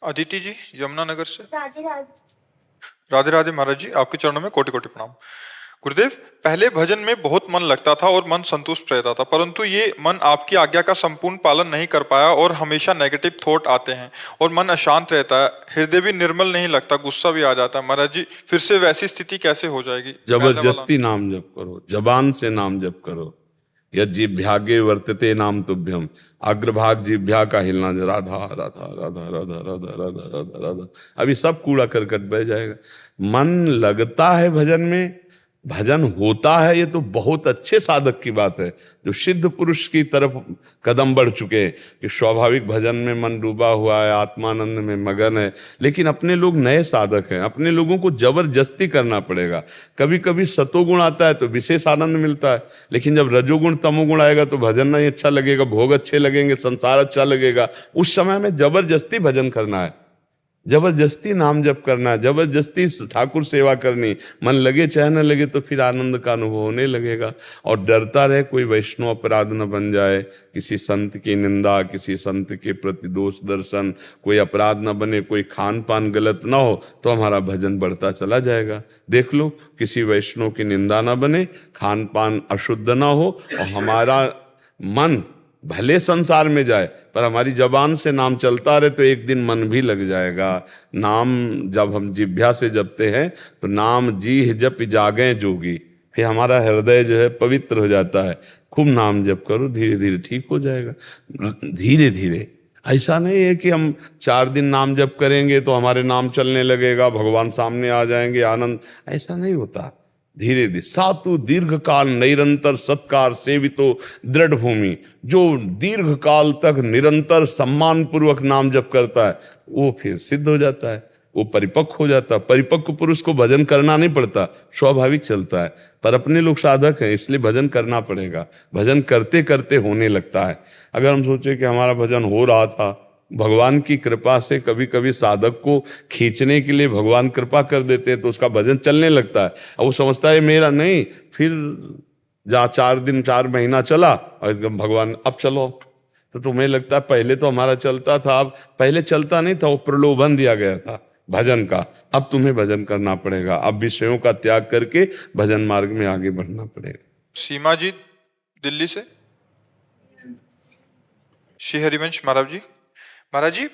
अदिति जी यमुनानगर से। राधे राधे। राधे राधे महाराज जी, आपके चरणों में कोटि कोटि प्रणाम। गुरुदेव, पहले भजन में बहुत मन लगता था और मन संतुष्ट रहता था, परंतु ये मन आपकी आज्ञा का संपूर्ण पालन नहीं कर पाया और हमेशा नेगेटिव थॉट आते हैं और मन अशांत रहता है, हृदय भी निर्मल नहीं लगता, गुस्सा भी आ जाता है। महाराज जी, फिर से वैसी स्थिति कैसे हो जाएगी? जबरदस्ती नाम जप करो, जबान से नाम जप करो। यज्जिभ्यागे वर्तते नाम तुभ्यम, अग्रभाग जिभ्या का हिलना, राधा राधा राधा राधा राधा राधा राधा राधा, अभी सब कूड़ा करकट बह जाएगा। मन लगता है भजन में, भजन होता है, ये तो बहुत अच्छे साधक की बात है जो सिद्ध पुरुष की तरफ कदम बढ़ चुके हैं कि स्वाभाविक भजन में मन डूबा हुआ है, आत्मानंद में मगन है। लेकिन अपने लोग नए साधक हैं, अपने लोगों को जबरदस्ती करना पड़ेगा। कभी कभी सतोगुण आता है तो विशेष आनंद मिलता है, लेकिन जब रजोगुण तमोगुण आएगा तो भजन नहीं अच्छा लगेगा, भोग अच्छे लगेंगे, संसार अच्छा लगेगा। उस समय में जबरदस्ती भजन करना है, जबरदस्ती नाम जप करना, जबरदस्ती ठाकुर सेवा करनी। मन लगे चाहे न लगे तो फिर आनंद का अनुभव होने लगेगा। और डरता रहे कोई वैष्णव अपराध न बन जाए, किसी संत की निंदा, किसी संत के प्रति दोष दर्शन, कोई अपराध न बने, कोई खान पान गलत ना हो, तो हमारा भजन बढ़ता चला जाएगा। देख लो, किसी वैष्णव की निंदा ना बने, खान पान अशुद्ध ना हो, और हमारा मन भले संसार में जाए पर हमारी जबान से नाम चलता रहे, तो एक दिन मन भी लग जाएगा। नाम जब हम जिह्वा से जपते हैं तो नाम जी जप जागे जोगी, फिर हमारा हृदय जो है पवित्र हो जाता है। खूब नाम जप करो, धीरे धीरे ठीक हो जाएगा। धीरे धीरे, ऐसा नहीं है कि हम 4 दिन नाम जप करेंगे तो हमारे नाम चलने लगेगा, भगवान सामने आ जाएंगे, आनंद, ऐसा नहीं होता। धीरे धीरे सातु दीर्घ काल निरंतर सत्कार सेवितो दृढ़ भूमि, जो दीर्घ काल तक निरंतर सम्मान पूर्वक नाम जप करता है वो फिर सिद्ध हो जाता है, वो परिपक्व हो जाता है। परिपक्व पुरुष को भजन करना नहीं पड़ता, स्वाभाविक चलता है। पर अपने लोग साधक हैं इसलिए भजन करना पड़ेगा। भजन करते करते होने लगता है। अगर हम सोचे कि हमारा भजन हो रहा था, भगवान की कृपा से कभी कभी साधक को खींचने के लिए भगवान कृपा कर देते हैं तो उसका भजन चलने लगता है। और वो समझता है मेरा नहीं, फिर 4 दिन 4 महीना चला और एकदम भगवान अब चलो, तो तुम्हें लगता है पहले तो हमारा चलता था, अब पहले चलता नहीं था, वो प्रलोभन दिया गया था भजन का। अब तुम्हें भजन करना पड़ेगा, अब विषयों का त्याग करके भजन मार्ग में आगे बढ़ना पड़ेगा। सीमा जी दिल्ली से। श्री हरिवंश महाराज जी। महाराज जी,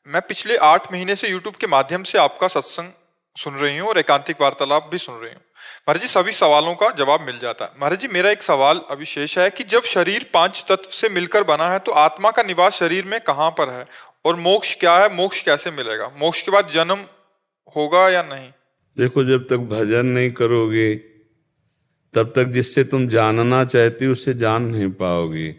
मैं पिछले 8 महीने से YouTube के माध्यम से आपका सत्संग सुन रही हूँ और एकांतिक वार्तालाप भी सुन रही हूँ। महाराज जी, सभी सवालों का जवाब मिल जाता है। महाराज जी, मेरा एक सवाल अभी शेष है कि जब शरीर 5 तत्व से मिलकर बना है तो आत्मा का निवास शरीर में कहाँ पर है और मोक्ष क्या है? मोक्ष कैसे मिलेगा? मोक्ष के बाद जन्म होगा या नहीं? देखो, जब तक भजन नहीं करोगे तब तक जिससे तुम जानना चाहते हो उससे जान नहीं पाओगे।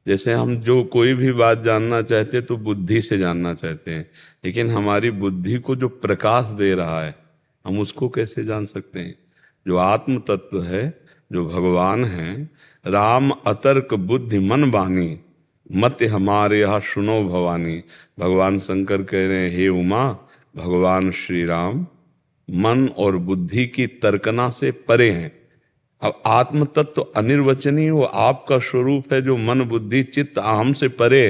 जैसे हम जो कोई भी बात जानना चाहते हैं तो बुद्धि से जानना चाहते हैं, लेकिन हमारी बुद्धि को जो प्रकाश दे रहा है हम उसको कैसे जान सकते हैं? जो आत्म तत्व है, जो भगवान है, राम अतर्क बुद्धि मन बानी, मत हमारे यहाँ सुनो भवानी। भगवान शंकर कह रहे हैं, हे उमा, भगवान श्री राम मन और बुद्धि की तर्कना से परे हैं। अब आत्म तत्व तो अनिर्वचनीय, वो आपका स्वरूप है जो मन बुद्धि चित्त अहम से परे।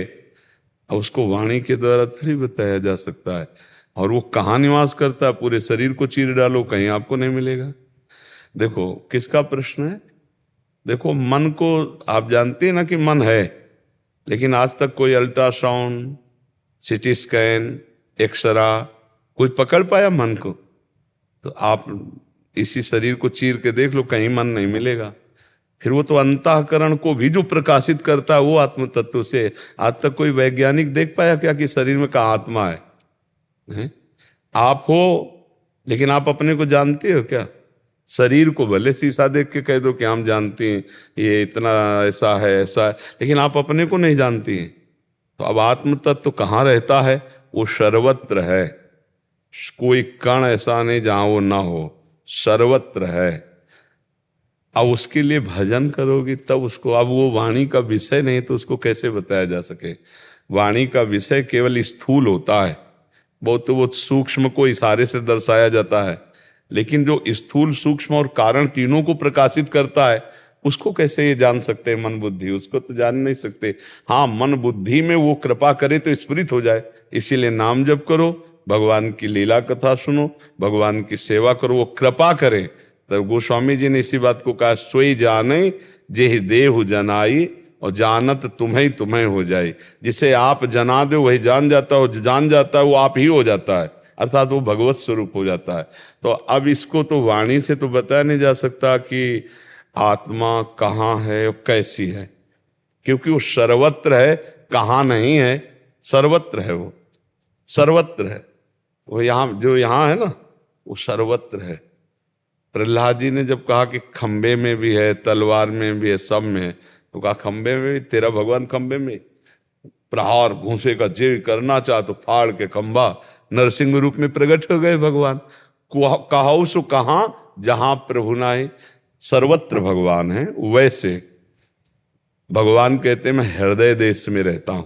अब उसको वाणी के द्वारा थोड़ी बताया जा सकता है। और वो कहाँ निवास करता है? पूरे शरीर को चीर डालो, कहीं आपको नहीं मिलेगा। देखो, किसका प्रश्न है? देखो, मन को आप जानते हैं ना कि मन है, लेकिन आज तक कोई अल्ट्रासाउंड, सिटी स्कैन, एक्सरा कोई पकड़ पाया मन को? तो आप इसी शरीर को चीर के देख लो, कहीं मन नहीं मिलेगा। फिर वो तो अंतःकरण को भी जो प्रकाशित करता है वो आत्म तत्व से। आज तक कोई वैज्ञानिक देख पाया क्या कि शरीर में कहाँ आत्मा है? आप हो, लेकिन आप अपने को जानते हो क्या? शरीर को भले शीशा देख के कह दो कि हम जानते हैं ये इतना ऐसा है ऐसा है, लेकिन आप अपने को नहीं जानती हैं। तो अब आत्म तत्व कहाँ रहता है? वो सर्वत्र है, कोई कण ऐसा नहीं जहां वो ना हो, सर्वत्र है। अब उसके लिए भजन करोगे तब उसको, अब वो वाणी का विषय नहीं तो उसको कैसे बताया जा सके? वाणी का विषय केवल स्थूल होता है, बहुत सूक्ष्म को इशारे से दर्शाया जाता है, लेकिन जो स्थूल सूक्ष्म और कारण तीनों को प्रकाशित करता है उसको कैसे ये जान सकते हैं? मन बुद्धि, उसको तो जान नहीं सकते। हाँ, मन बुद्धि में वो कृपा करे तो स्फुरित हो जाए, इसीलिए नाम जप करो, भगवान की लीला कथा सुनो, भगवान की सेवा करो, वो कृपा करें। तो गोस्वामी जी ने इसी बात को कहा, सोई जाने जेहि देहु जनाई, और जानत तुम्हें तुम्हें हो जाए। जिसे आप जना दो वही जान जाता है, जो जान जाता है वो आप ही हो जाता है, अर्थात वो भगवत स्वरूप हो जाता है। तो अब इसको तो वाणी से तो बताया नहीं जा सकता कि आत्मा कहाँ है और कैसी है, क्योंकि वो सर्वत्र है, कहाँ नहीं है, सर्वत्र है, वो सर्वत्र है। वो यहाँ जो यहाँ है ना, वो सर्वत्र है। प्रहलाद जी ने जब कहा कि खंबे में भी है, तलवार में भी है, सब में है, तो कहा खंबे में भी, तेरा भगवान खंबे में। प्रहार घूंसे का जे करना चाह तो फाड़ के खंबा, नरसिंह रूप में प्रकट हो गए भगवान। कहाऊ सो कहां जहां प्रभु नाई, सर्वत्र भगवान है। वैसे भगवान कहते हैं मैं हृदय देश में रहता हूं।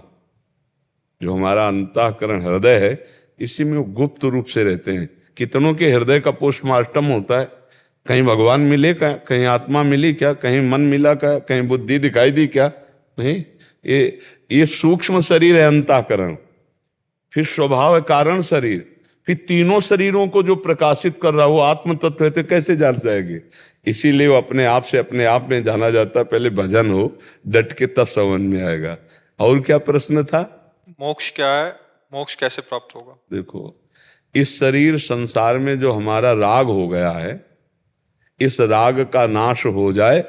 जो हमारा अंतःकरण हृदय है, इसी में वो गुप्त रूप से रहते हैं। कितनों के हृदय का पोस्टमार्टम होता है, कहीं भगवान मिले क्या, कहीं आत्मा मिली क्या, कहीं मन मिला क्या, कहीं बुद्धि दिखाई दी क्या, नहीं। ये सूक्ष्म शरीर है अंतःकरण, फिर स्वभाव है कारण शरीर, फिर तीनों शरीरों को जो प्रकाशित कर रहा है वो आत्म तत्व है, तो कैसे जान जाएंगे। इसीलिए वो अपने आप से अपने आप में जाना जाता है। पहले भजन हो डट के, तब समझ में आएगा। और क्या प्रश्न था? मोक्ष क्या है, मोक्ष कैसे प्राप्त होगा? देखो, इस शरीर संसार में जो हमारा राग हो गया है, इस राग का नाश हो जाए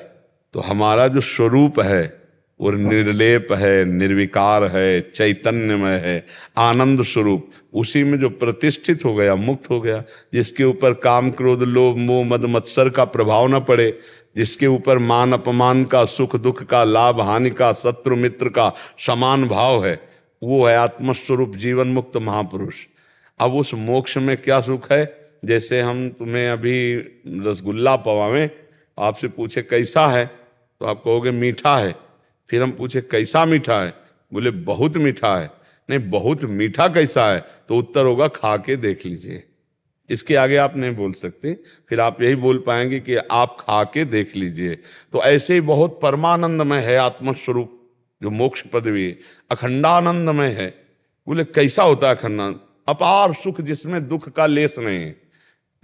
तो हमारा जो स्वरूप है वो निर्लेप है, निर्विकार है, चैतन्यमय है, आनंद स्वरूप, उसी में जो प्रतिष्ठित हो गया, मुक्त हो गया, जिसके ऊपर काम क्रोध लोभ मोह मद मत्सर का प्रभाव न पड़े, जिसके ऊपर मान अपमान का, सुख दुख का, लाभ हानि का, शत्रु मित्र का समान भाव है, वो है आत्मस्वरूप जीवन मुक्त महापुरुष। अब उस मोक्ष में क्या सुख है? जैसे हम तुम्हें अभी रसगुल्ला पवावें, आपसे पूछे कैसा है, तो आप कहोगे मीठा है। फिर हम पूछे कैसा मीठा है, बोले बहुत मीठा है। नहीं, बहुत मीठा कैसा है, तो उत्तर होगा खा के देख लीजिए। इसके आगे आप नहीं बोल सकते, फिर आप यही बोल पाएंगे कि आप खा के देख लीजिए। तो ऐसे ही बहुत परमानंदमय है आत्मस्वरूप जो मोक्ष पदवी, अखंडानंदमय है। बोले कैसा होता है अखंडानंद? अपार सुख जिसमें दुख का लेस नहीं है।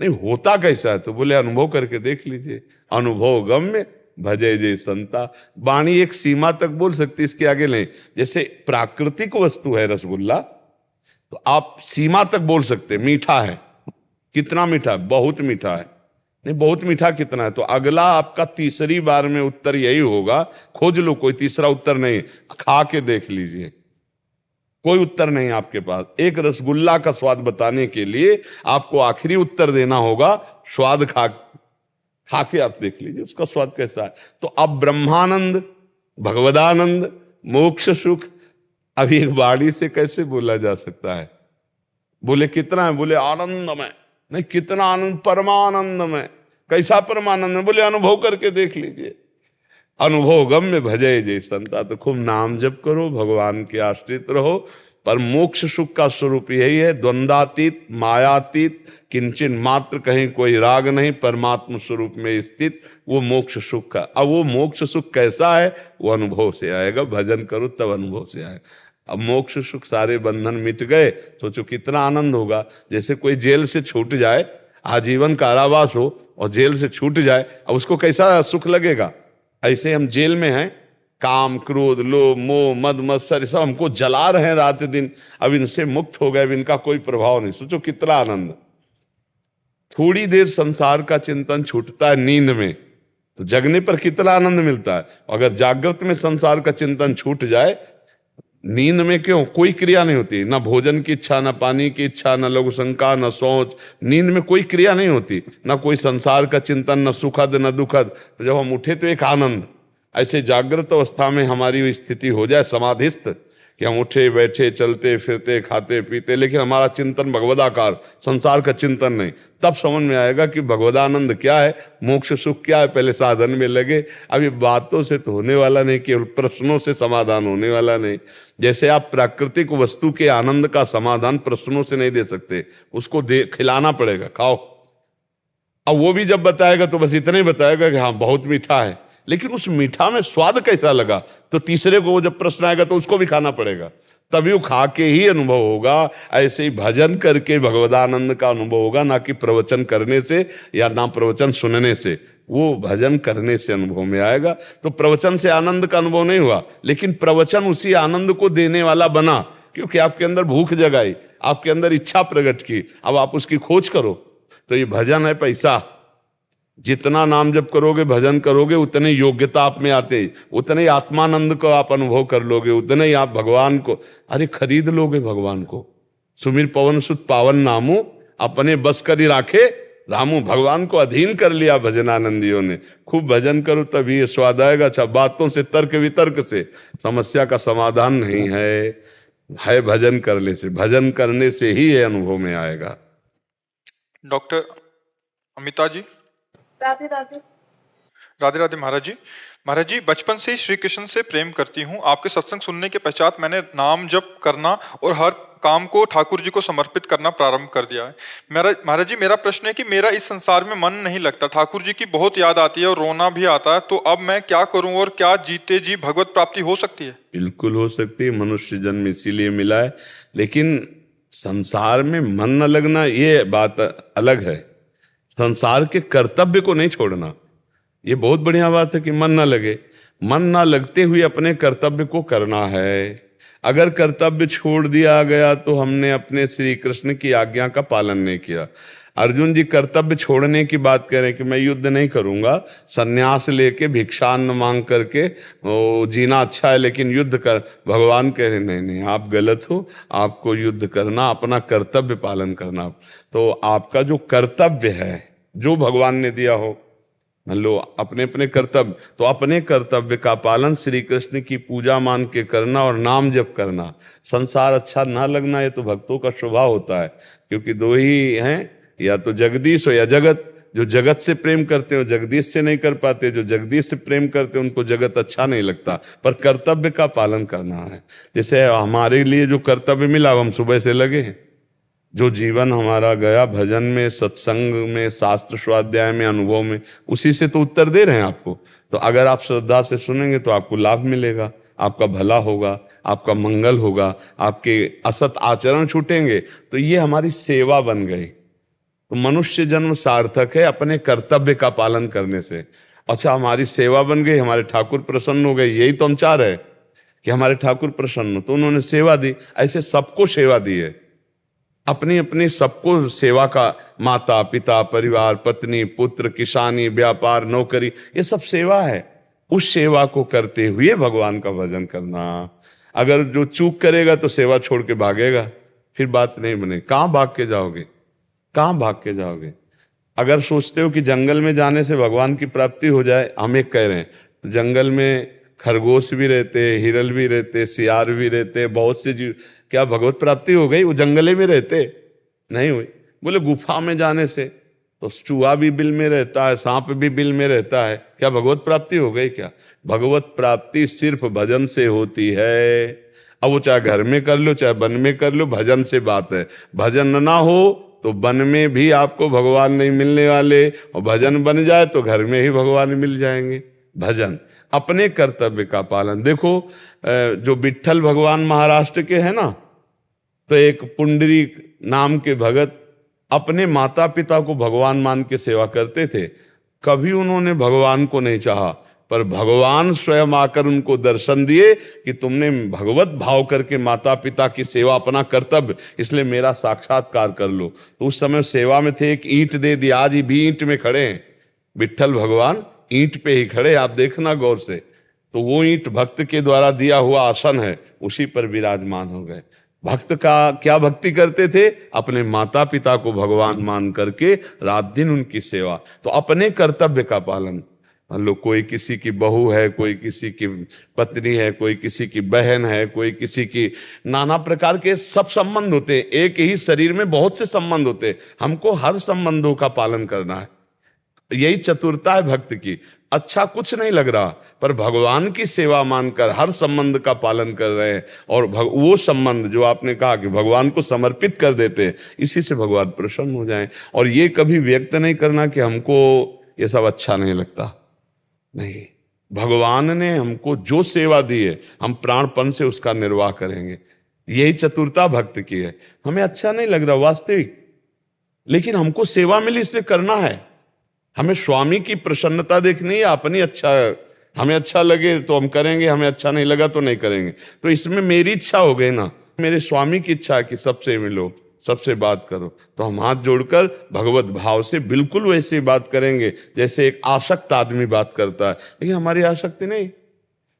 नहीं, होता कैसा है? तो बोले अनुभव करके देख लीजिए। अनुभव गम्य भजे जय संता। वाणी एक सीमा तक बोल सकती, इसके आगे नहीं। जैसे प्राकृतिक वस्तु है रसगुल्ला, तो आप सीमा तक बोल सकते मीठा है। कितना मीठा? बहुत मीठा है। नहीं, बहुत मीठा कितना है? तो अगला आपका तीसरी बार में उत्तर यही होगा, खोज लो, कोई तीसरा उत्तर नहीं, खा के देख लीजिए। कोई उत्तर नहीं आपके पास। एक रसगुल्ला का स्वाद बताने के लिए आपको आखिरी उत्तर देना होगा, स्वाद खा के आप देख लीजिए उसका स्वाद कैसा है। तो अब ब्रह्मानंद, भगवदानंद, मोक्ष सुख अभी एक वाणी से कैसे बोला जा सकता है? बोले कितना है? बोले आनंदमय। नहीं, कितना आनंद? परमानंदमय। कैसा परमानंद? बोले अनुभव करके देख लीजिए। अनुभव गम्य भजय जय संता। तो खूब नाम जप करो, भगवान के आश्रित रहो। पर मोक्ष सुख का स्वरूप यही है, द्वंद्वातीत, मायातीत, किंचन मात्र कहीं कोई राग नहीं, परमात्म स्वरूप में स्थित, वो मोक्ष सुख का। अब वो मोक्ष सुख कैसा है? वो अनुभव से आएगा। भजन करो तब अनुभव से आएगा। अब मोक्ष सुख, सारे बंधन मिट गए, सोचो कितना आनंद होगा। जैसे कोई जेल से छूट जाए, आजीवन कारावास हो और जेल से छूट जाए, अब उसको कैसा सुख लगेगा? ऐसे हम जेल में हैं, काम क्रोध लोभ मोह मद मत्सर सब हमको जला रहे हैं रात दिन, अब इनसे मुक्त हो गए, अब इनका कोई प्रभाव नहीं। सोचो कितना आनंद। थोड़ी देर संसार का चिंतन छूटता है नींद में, तो जगने पर कितना आनंद मिलता है। अगर जागृत में संसार का चिंतन छूट जाए, नींद में क्यों? कोई क्रिया नहीं होती, ना भोजन की इच्छा, ना पानी की इच्छा, ना लघु शंका, ना सोच। नींद में कोई क्रिया नहीं होती, ना कोई संसार का चिंतन, ना सुखद ना दुखद। तो जब हम उठे तो एक आनंद। ऐसे जागृत अवस्था में हमारी स्थिति हो जाए समाधिस्थ, कि हम उठे बैठे चलते फिरते खाते पीते, लेकिन हमारा चिंतन भगवदाकार, संसार का चिंतन नहीं, तब समझ में आएगा कि भगवदानंद क्या है, मोक्ष सुख क्या है। पहले साधन में लगे। अब ये बातों से तो होने वाला नहीं, केवल प्रश्नों से समाधान होने वाला नहीं। जैसे आप प्राकृतिक वस्तु के आनंद का समाधान प्रश्नों से नहीं दे सकते, उसको खिलाना पड़ेगा, खाओ। अब वो भी जब बताएगा तो बस इतना ही बताएगा कि हाँ बहुत मीठा है, लेकिन उस मीठा में स्वाद कैसा लगा, तो तीसरे को जब प्रश्न आएगा तो उसको भी खाना पड़ेगा। तभी वो खा के ही अनुभव होगा। ऐसे ही भजन करके भगवदानंद का अनुभव होगा, ना कि प्रवचन करने से या ना प्रवचन सुनने से। वो भजन करने से अनुभव में आएगा। तो प्रवचन से आनंद का अनुभव नहीं हुआ, लेकिन प्रवचन उसी आनंद को देने वाला बना, क्योंकि आपके अंदर भूख जगाई, आपके अंदर इच्छा प्रकट की, अब आप उसकी खोज करो। तो ये भजन है पैसा। जितना नाम जप करोगे, भजन करोगे, उतने योग्यता आप में आते, उतने आत्मानंद को आप अनुभव कर लोगे, उतने ही आप भगवान को अरे खरीद लोगे भगवान को। सुमिर पवन सुत पावन नामो, अपने बस करी राखे रामू। भगवान को अधीन कर लिया भजनानंदियों ने। खूब भजन करो तभी ये स्वाद आएगा। अच्छा, बातों से तर्क वितर्क से समस्या का समाधान नहीं है भजन करने से। भजन करने से ही ये अनुभव में आएगा। डॉक्टर अमिता जी। राधे राधे। राधे राधे महाराज जी। महाराज जी, बचपन से ही श्री कृष्ण से प्रेम करती हूँ। आपके सत्संग सुनने के पश्चात मैंने नाम जप करना और हर काम को ठाकुर जी को समर्पित करना प्रारंभ कर दिया है। महाराज जी, मेरा प्रश्न है कि मेरा इस संसार में मन नहीं लगता, ठाकुर जी की बहुत याद आती है और रोना भी आता है, तो अब मैं क्या करूं और क्या जीते जी भगवत प्राप्ति हो सकती है? बिल्कुल हो सकती है। मनुष्य जन्म इसीलिए मिला है। लेकिन संसार में मन न लगना ये बात अलग है, संसार के कर्तव्य को नहीं छोड़ना ये बहुत बढ़िया बात है कि मन ना लगे। मन ना लगते हुए अपने कर्तव्य को करना है। अगर कर्तव्य छोड़ दिया गया तो हमने अपने श्री कृष्ण की आज्ञा का पालन नहीं किया। अर्जुन जी कर्तव्य छोड़ने की बात कह रहे हैं कि मैं युद्ध नहीं करूंगा, सन्यास लेके भिक्षान्न मांग करके जीना अच्छा है, लेकिन युद्ध कर। भगवान कह रहे नहीं नहीं, आप गलत हो, आपको युद्ध करना, अपना कर्तव्य पालन करना। तो आपका जो कर्तव्य है, जो भगवान ने दिया हो, मान लो अपने अपने कर्तव्य, तो अपने कर्तव्य का पालन श्री कृष्ण की पूजा मान के करना और नाम जप करना। संसार अच्छा ना लगना ये तो भक्तों का स्वभाव होता है, क्योंकि दो ही हैं, या तो जगदीश हो या जगत। जो जगत से प्रेम करते हो जगदीश से नहीं कर पाते, जो जगदीश से प्रेम करते हैं उनको जगत अच्छा नहीं लगता। पर कर्तव्य का पालन करना है। जैसे हमारे लिए जो कर्तव्य मिला हम सुबह से लगे हैं। जो जीवन हमारा गया भजन में, सत्संग में, शास्त्र स्वाध्याय में, अनुभव में, उसी से तो उत्तर दे रहे हैं आपको। तो अगर आप श्रद्धा से सुनेंगे तो आपको लाभ मिलेगा, आपका भला होगा, आपका मंगल होगा, आपके असत आचरण छूटेंगे। तो ये हमारी सेवा बन गई। तो मनुष्य जन्म सार्थक है अपने कर्तव्य का पालन करने से। अच्छा, हमारी सेवा बन गई, हमारे ठाकुर प्रसन्न हो गए। यही तो हम चाह रहे हैं कि हमारे ठाकुर प्रसन्न हो, तो उन्होंने सेवा दी। ऐसे सबको सेवा दी है, अपनी अपनी सबको सेवा का, माता पिता, परिवार, पत्नी, पुत्र, किसानी, व्यापार, नौकरी, ये सब सेवा है। उस सेवा को करते हुए भगवान का भजन करना। अगर जो चूक करेगा तो सेवा छोड़ के भागेगा, फिर बात नहीं बने। कहाँ भाग के जाओगे, कहाँ भाग के जाओगे? अगर सोचते हो कि जंगल में जाने से भगवान की प्राप्ति हो जाए, हम एक कह रहे हैं, तो जंगल में खरगोश भी रहते, हिरल भी रहते, सियार भी रहते, बहुत से जीव, क्या भगवत प्राप्ति हो गई? वो जंगले में रहते नहीं हुई। बोले गुफा में जाने से तो चूहा भी बिल में रहता है, सांप भी बिल में रहता है, क्या भगवत प्राप्ति हो गई? क्या भगवत प्राप्ति सिर्फ भजन से होती है। अब वो चाहे घर में कर लो चाहे वन में कर लो, भजन से बात है। भजन ना हो तो वन में भी आपको भगवान नहीं मिलने वाले, और भजन बन जाए तो घर में ही भगवान मिल जाएंगे। भजन, अपने कर्तव्य का पालन। देखो जो विट्ठल भगवान महाराष्ट्र के हैं ना, तो एक पुंडरीक नाम के भगत अपने माता पिता को भगवान मान के सेवा करते थे। कभी उन्होंने भगवान को नहीं चाहा, पर भगवान स्वयं आकर उनको दर्शन दिए कि तुमने भगवत भाव करके माता पिता की सेवा अपना कर्तव्य, इसलिए मेरा साक्षात्कार कर लो। तो उस समय सेवा में थे, एक ईंट दे दी, आज भी ईंट में खड़े हैं विट्ठल भगवान, ईंट पे ही खड़े, आप देखना गौर से। तो वो ईंट भक्त के द्वारा दिया हुआ आसन है, उसी पर विराजमान हो गए। भक्त का क्या भक्ति करते थे? अपने माता पिता को भगवान मान करके रात दिन उनकी सेवा। तो अपने कर्तव्य का पालन। मान लो कोई किसी की बहू है, कोई किसी की पत्नी है, कोई किसी की बहन है, कोई किसी की, नाना प्रकार के सब संबंध होते हैं। एक ही शरीर में बहुत से संबंध होते हैं, हमको हर संबंधों का पालन करना है। यही चतुरता है भक्त की। अच्छा कुछ नहीं लग रहा, पर भगवान की सेवा मानकर हर संबंध का पालन कर रहे हैं, और वो संबंध जो आपने कहा कि भगवान को समर्पित कर देते हैं, इसी से भगवान प्रसन्न हो जाएं। और ये कभी व्यक्त नहीं करना कि हमको ये सब अच्छा नहीं लगता, नहीं। भगवान ने हमको जो सेवा दी है, हम प्राणपन से उसका निर्वाह करेंगे। यही चतुरता भक्त की है। हमें अच्छा नहीं लग रहा वास्तविक, लेकिन हमको सेवा मिली इसलिए करना है। हमें स्वामी की प्रसन्नता देखनी है, अपनी अच्छा, हमें अच्छा लगे तो हम करेंगे, हमें अच्छा नहीं लगा तो नहीं करेंगे। तो इसमें मेरी इच्छा हो गई ना, मेरे स्वामी की इच्छा है कि सबसे मिलो, सबसे बात करो, तो हम हाथ जोड़कर भगवत भाव से बिल्कुल वैसे बात करेंगे जैसे एक आसक्त आदमी बात करता है। लेकिन हमारी आसक्ति नहीं,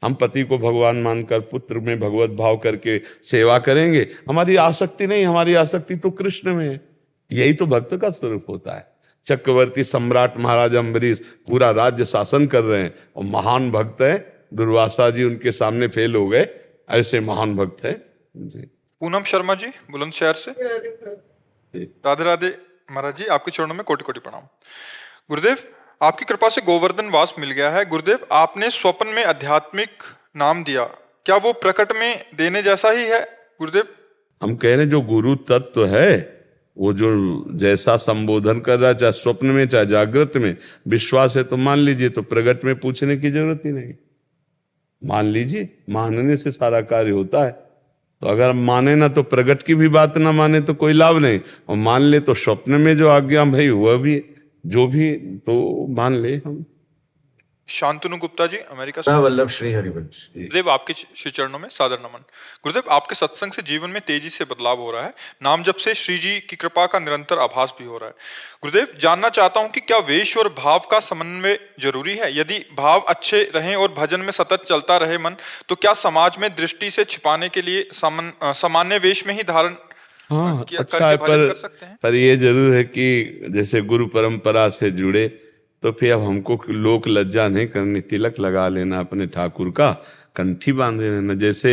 हम पति को भगवान मानकर पुत्र में भगवत भाव करके सेवा करेंगे। हमारी आसक्ति नहीं, हमारी आसक्ति तो कृष्ण में है। यही तो भक्त का स्वरूप होता है। चक्रवर्ती सम्राट महाराज अम्बरीश पूरा राज्य शासन कर रहे हैं और महान भक्त है, दुर्वासा जी उनके सामने फेल हो गए, ऐसे महान भक्त है जी। पूनम शर्मा जी बुलंदशहर से, राधे राधे महाराज जी, आपके चरणों में कोटि कोटि प्रणाम। गुरुदेव, आपकी कृपा से गोवर्धन वास मिल गया है। गुरुदेव, आपने स्वप्न में आध्यात्मिक नाम दिया, क्या वो प्रकट में देने जैसा ही है? गुरुदेव, हम कह रहे जो गुरु तत्व है, वो जो जैसा संबोधन कर रहा है, चाहे स्वप्न में चाहे जागृत में, विश्वास है तो मान लीजिए, तो प्रकट में पूछने की जरूरत ही नहीं। मान लीजिए, मानने से सारा कार्य होता है। तो अगर माने ना तो प्रकट की भी बात ना माने तो कोई लाभ नहीं, और मान ले तो स्वप्न में जो आज्ञा भाई वह भी जो भी तो मान ले हम। शांतनु गुप्ता जी अमेरिका से, वल्लभ श्री हरिवंश। गुरुदेव आपके श्री चरणों में सादर नमन। गुरुदेव, आपके सत्संग से जीवन में तेजी से बदलाव हो रहा है, नाम जप से श्री जी की कृपा का निरंतर आभास भी हो रहा है। गुरुदेव, जानना चाहता हूं कि क्या वेश और भाव का समन्वय जरूरी है? यदि भाव अच्छे रहें और भजन में सतत चलता रहे मन, तो क्या समाज में दृष्टि से छिपाने के लिए सामान्य वेश में ही धारण हाँ किया अच्छा करके है, भजन कर सकते हैं? पर ये जरूर है कि जैसे गुरु परंपरा से जुड़े तो फिर अब हमको लोक लज्जा नहीं करनी, तिलक लगा लेना अपने ठाकुर का, कंठी बांध लेना। जैसे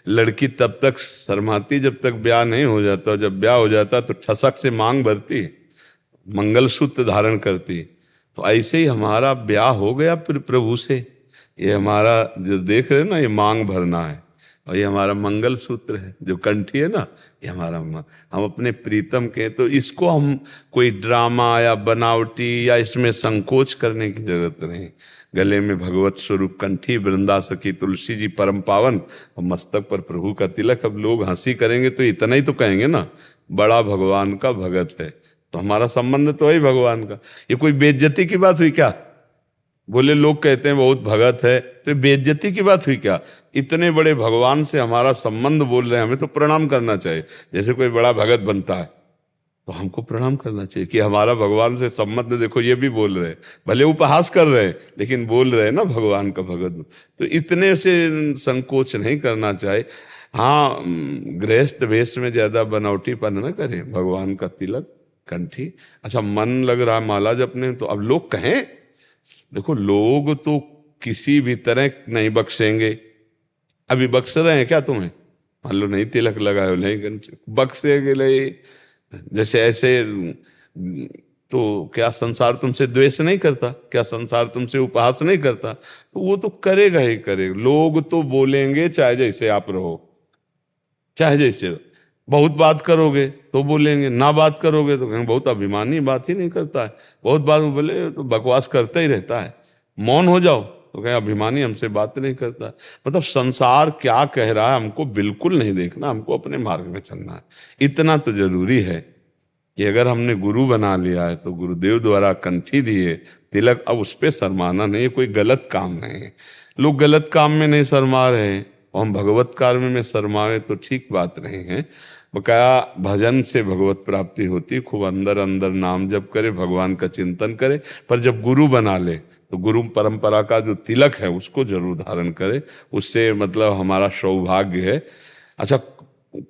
लड़की तब तक शर्माती जब तक ब्याह नहीं हो जाता, और जब ब्याह हो जाता तो ठसक से मांग भरती, मंगलसूत्र धारण करती। तो ऐसे ही हमारा ब्याह हो गया फिर प्रभु से, ये हमारा जो देख रहे ना, ये मांग भरना है, और ये हमारा मंगल सूत्र है जो कंठी है ना, ये हमारा हम अपने प्रीतम के। तो इसको हम कोई ड्रामा या बनावटी या इसमें संकोच करने की जरूरत नहीं। गले में भगवत स्वरूप कंठी, वृंदा सखी तुलसी जी परम पावन, और मस्तक पर प्रभु का तिलक। अब लोग हंसी करेंगे तो इतना ही तो कहेंगे ना, बड़ा भगवान का भगत है, तो हमारा संबंध तो है भगवान का। ये कोई बेइज्जती की बात हुई क्या? बोले लोग कहते हैं बहुत भगत है, तो बेइज्जती की बात हुई क्या? इतने बड़े भगवान से हमारा संबंध बोल रहे हैं, हमें तो प्रणाम करना चाहिए। जैसे कोई बड़ा भगत बनता है तो हमको प्रणाम करना चाहिए कि हमारा भगवान से संबंध देखो, ये भी बोल रहे हैं, भले उपहास कर रहे हैं लेकिन बोल रहे हैं ना भगवान का भगत। तो इतने से संकोच नहीं करना चाहिए। हाँ, गृहस्थ वेश में ज्यादा बनावटीपन न करें, भगवान का तिलक कंठी। अच्छा, मन लग रहा है माला जपने, तो अब लोग कहें, देखो लोग तो किसी भी तरह नहीं बख्शेंगे। अभी बख्श रहे हैं क्या तुम्हें? मान लो नहीं तिलक लगाए हो, नहीं बख्शेंगे नहीं। जैसे ऐसे तो क्या संसार तुमसे द्वेष नहीं करता? क्या संसार तुमसे उपहास नहीं करता? तो वो तो करेगा ही करेगा। लोग तो बोलेंगे, चाहे जैसे आप रहो, चाहे जैसे बहुत बात करोगे तो बोलेंगे, ना बात करोगे तो कहेंगे बहुत अभिमानी, बात ही नहीं करता है, बहुत बात बोले तो बकवास करता ही रहता है। मौन हो जाओ तो कहें अभिमानी, हमसे बात नहीं करता। मतलब संसार क्या कह रहा है हमको बिल्कुल नहीं देखना, हमको अपने मार्ग में चलना है। इतना तो जरूरी है कि अगर हमने गुरु बना लिया है तो गुरुदेव द्वारा कंठी दिए तिलक, अब उस पर शर्माना नहीं, कोई गलत काम नहीं है। लोग गलत काम में नहीं शर्मा रहे हैं, और हम भगवत कार्य में शर्मावे तो ठीक बात नहीं है। बकाया भजन से भगवत प्राप्ति होती, खूब अंदर अंदर नाम जप करे, भगवान का चिंतन करे। पर जब गुरु बना ले तो गुरु परंपरा का जो तिलक है उसको जरूर धारण करे, उससे मतलब हमारा सौभाग्य है। अच्छा,